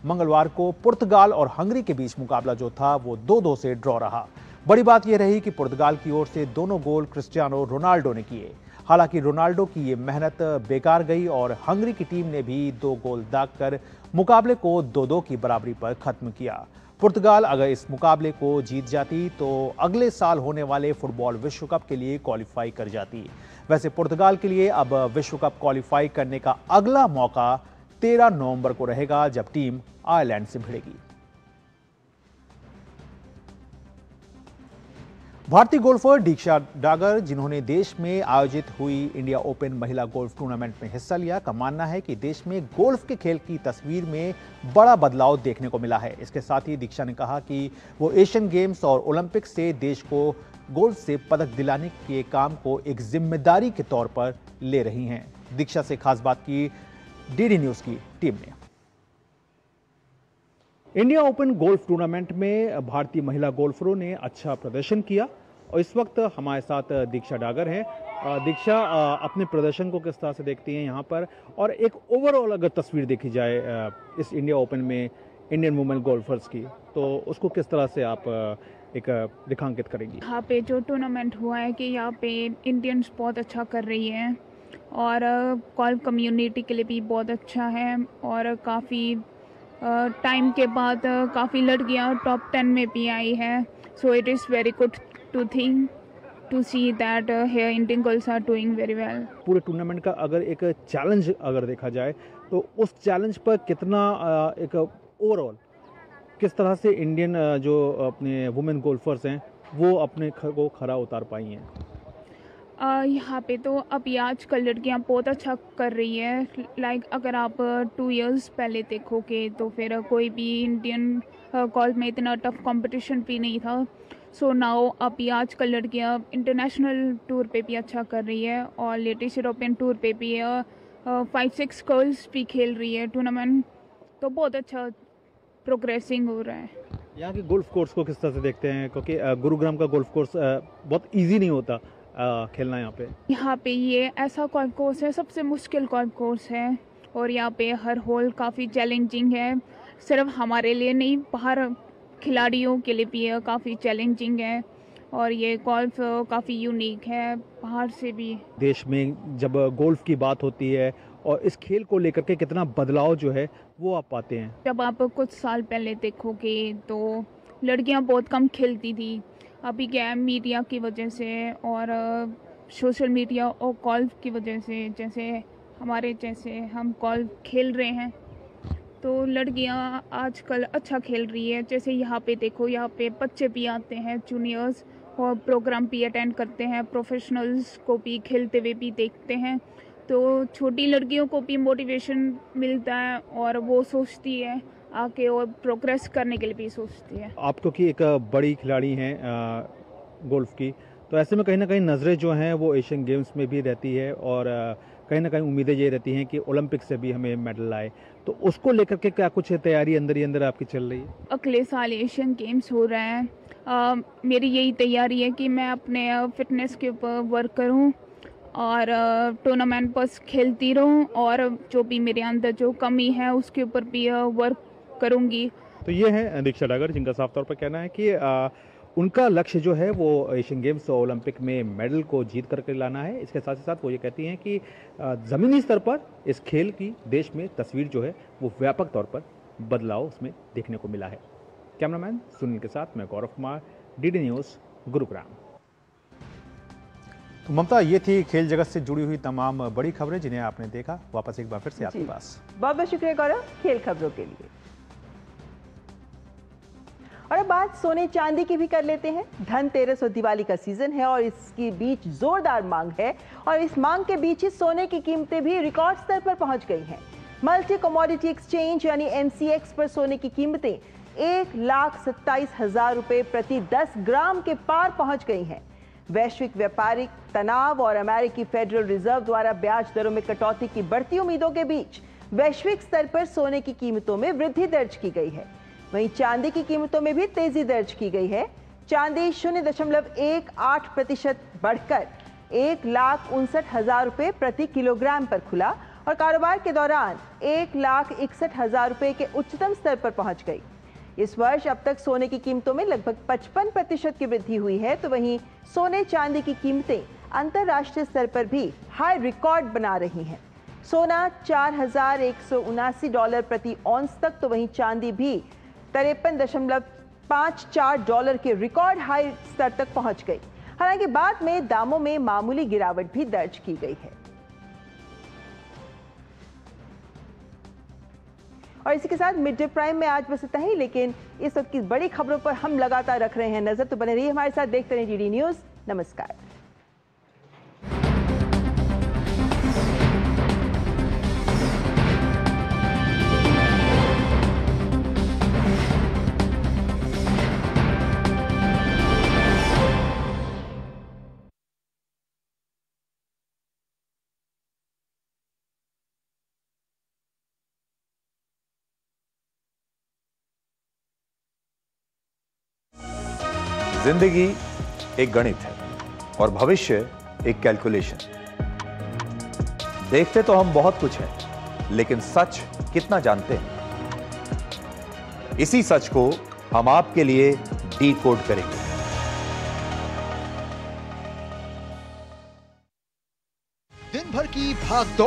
मंगलवार को पुर्तगाल और हंगरी के बीच मुकाबला जो था वो 2-2 से ड्रॉ रहा। बड़ी बात यह रही कि पुर्तगाल की ओर से दोनों गोल क्रिस्टियानो रोनाल्डो ने किए। हालांकि रोनाल्डो की ये मेहनत बेकार गई और हंगरी की टीम ने भी 2 गोल दागकर मुकाबले को 2-2 की बराबरी पर खत्म किया। पुर्तगाल अगर इस मुकाबले को जीत जाती तो अगले साल होने वाले फुटबॉल विश्व कप के लिए क्वालिफाई कर जाती। वैसे पुर्तगाल के लिए अब विश्व कप क्वालिफाई करने का अगला मौका 13 नवंबर को रहेगा, जब टीम आयरलैंड से भिड़ेगी। भारतीय गोल्फर दीक्षा डागर, जिन्होंने देश में आयोजित हुई इंडिया ओपन महिला गोल्फ टूर्नामेंट में हिस्सा लिया, का मानना है कि देश में गोल्फ के खेल की तस्वीर में बड़ा बदलाव देखने को मिला है। इसके साथ ही दीक्षा ने कहा कि वो एशियन गेम्स और ओलंपिक से देश को गोल्फ से पदक दिलाने के काम को एक जिम्मेदारी के तौर पर ले रही हैं। दीक्षा से खास बात की डीडी न्यूज की टीम ने। इंडिया ओपन गोल्फ टूर्नामेंट में भारतीय महिला गोल्फरों ने अच्छा प्रदर्शन किया और इस वक्त हमारे साथ दीक्षा डागर हैं। दीक्षा, अपने प्रदर्शन को किस तरह से देखती हैं यहाँ पर, और एक ओवरऑल अगर तस्वीर देखी जाए इस इंडिया ओपन में इंडियन वुमेन गोल्फर्स की, तो उसको किस तरह से आप एक रेखांकित करेंगी? यहाँ पे जो टूर्नामेंट हुआ है कि यहाँ पे इंडियंस बहुत अच्छा कर रही हैं और गोल्फ कम्युनिटी के लिए भी बहुत अच्छा है और काफ़ी टाइम के बाद काफ़ी लड़कियाँ टॉप 10 में भी आई हैं। So it is very good to see that here Indian girls are doing very well. पूरे टूर्नामेंट का अगर एक चैलेंज अगर देखा जाए तो उस चैलेंज पर कितना एक ओवरऑल किस तरह से इंडियन जो अपने वुमेन गोल्फर्स हैं वो अपने को खरा उतार पाई हैं? यहाँ पे तो अभी आजकल लड़कियाँ बहुत अच्छा कर रही है। लाइक अगर आप 2 इयर्स पहले देखोगे तो फिर कोई भी इंडियन गोल्फ में इतना टफ कंपटीशन भी नहीं था। सो नाउ अभी आजकल लड़कियाँ इंटरनेशनल टूर पे भी अच्छा कर रही है और लेटेस्ट यूरोपियन टूर पे भी 5-6 गर्ल्स भी खेल रही है टूर्नामेंट, तो बहुत अच्छा प्रोग्रेसिंग हो रहा है। यहाँ के गोल्फ कोर्स को किस तरह से देखते हैं, क्योंकि गुरुग्राम का गोल्फ कोर्स बहुत ईजी नहीं होता खेलना यहाँ पे ये ऐसा गोल्फ कोर्स है, सबसे मुश्किल गोल्फ कोर्स है और यहाँ पे हर होल काफ़ी चैलेंजिंग है। सिर्फ हमारे लिए नहीं, बाहर खिलाड़ियों के लिए भी काफ़ी चैलेंजिंग है और ये गोल्फ काफ़ी यूनिक है बाहर से भी। देश में जब गोल्फ की बात होती है और इस खेल को लेकर के कितना बदलाव जो है वो आप पाते हैं? जब आप कुछ साल पहले देखोगे तो लड़कियाँ बहुत कम खेलती थी। अभी क्या है, मीडिया की वजह से और सोशल मीडिया और गोल्फ की वजह से, जैसे हमारे जैसे हम गोल्फ खेल रहे हैं तो लड़कियां आजकल अच्छा खेल रही है। जैसे यहाँ पे देखो, यहाँ पे बच्चे भी आते हैं, जूनियर्स, और प्रोग्राम भी अटेंड करते हैं, प्रोफेशनल्स को भी खेलते हुए भी देखते हैं, तो छोटी लड़कियों को भी मोटिवेशन मिलता है और वो सोचती है आके और प्रोग्रेस करने के लिए भी सोचती है। आप क्योंकि एक बड़ी खिलाड़ी हैं गोल्फ की, तो ऐसे में कहीं ना कहीं नज़रें जो हैं वो एशियन गेम्स में भी रहती है और कहीं ना कहीं उम्मीदें ये रहती हैं कि ओलंपिक से भी हमें मेडल आए, तो उसको लेकर के क्या कुछ तैयारी अंदर ही अंदर आपकी चल रही है? अगले साल एशियन गेम्स हो रहे हैं, मेरी यही तैयारी है कि मैं अपने फिटनेस के ऊपर वर्क करूं और टूर्नामेंट बस खेलती रहूं और जो भी मेरे अंदर जो कमी है उसके ऊपर भी वर्क करूंगी। तो ये है दीक्षा डागर, जिनका साफ तौर पर कहना है कि उनका लक्ष्य जो है वो एशियन गेम्स और ओलंपिक में मेडल को जीत करके लाना है। इसके साथ ही साथ वो ये कहती हैं कि ज़मीनी स्तर पर इस खेल की देश में तस्वीर जो है वो व्यापक तौर पर बदलाव उसमें देखने को मिला है। कैमरामैन सुनील के साथ मैं गौरव कुमार, डीडी न्यूज़, गुरुग्राम। तो ममता, ये थी खेल जगत से जुड़ी हुई तमाम बड़ी खबरें जिन्हें आपने देखा। वापस एक बार फिर से आपके पास। बहुत बहुत शुक्रिया गौरव खेल खबरों के लिए। और अब बात सोने चांदी की भी कर लेते हैं। धनतेरस और दिवाली का सीजन है और इसके बीच जोरदार मांग है और इस मांग के बीच ही सोने की कीमतें भी रिकॉर्ड स्तर पर पहुंच गई हैं। मल्टी कमोडिटी एक्सचेंज यानी MCX पर सोने की कीमतें 1,27,000 रुपए प्रति 10 ग्राम के पार पहुंच गई हैं। वैश्विक व्यापारिक तनाव और अमेरिकी फेडरल रिजर्व द्वारा ब्याज दरों में कटौती की बढ़ती उम्मीदों के बीच वैश्विक स्तर पर सोने की कीमतों में वृद्धि दर्ज की गई है। वहीं चांदी की कीमतों में भी तेजी दर्ज की गई है। चांदी 0.18% बढ़कर 1,59,000 रुपए प्रति किलोग्राम पर खुला और कारोबार के दौरान 1,61,000 रुपए के उच्चतम स्तर पर पहुंच गई। इस वर्ष अब तक सोने की कीमतों में लगभग 55% की वृद्धि हुई है, तो वहीं सोने चांदी की कीमतें अंतरराष्ट्रीय स्तर पर भी हाई रिकॉर्ड बना रही हैं। सोना $4,179 प्रति औंस तक, तो वहीं चांदी भी $53.54 के रिकॉर्ड हाई स्तर तक पहुंच गई। हालांकि बाद में दामों में मामूली गिरावट भी दर्ज की गई है। और इसी के साथ मिड डे प्राइम में आज बस इतना ही, लेकिन इस वक्त की बड़ी खबरों पर हम लगातार रख रहे हैं नजर, तो बने रहिए हमारे साथ, देखते रहिए डीडी न्यूज। नमस्कार। जिंदगी एक गणित है और भविष्य एक कैलकुलेशन। देखते तो हम बहुत कुछ हैं, लेकिन सच कितना जानते हैं? इसी सच को हम आपके लिए डीकोड करेंगे। दिन भर की भाग दौड़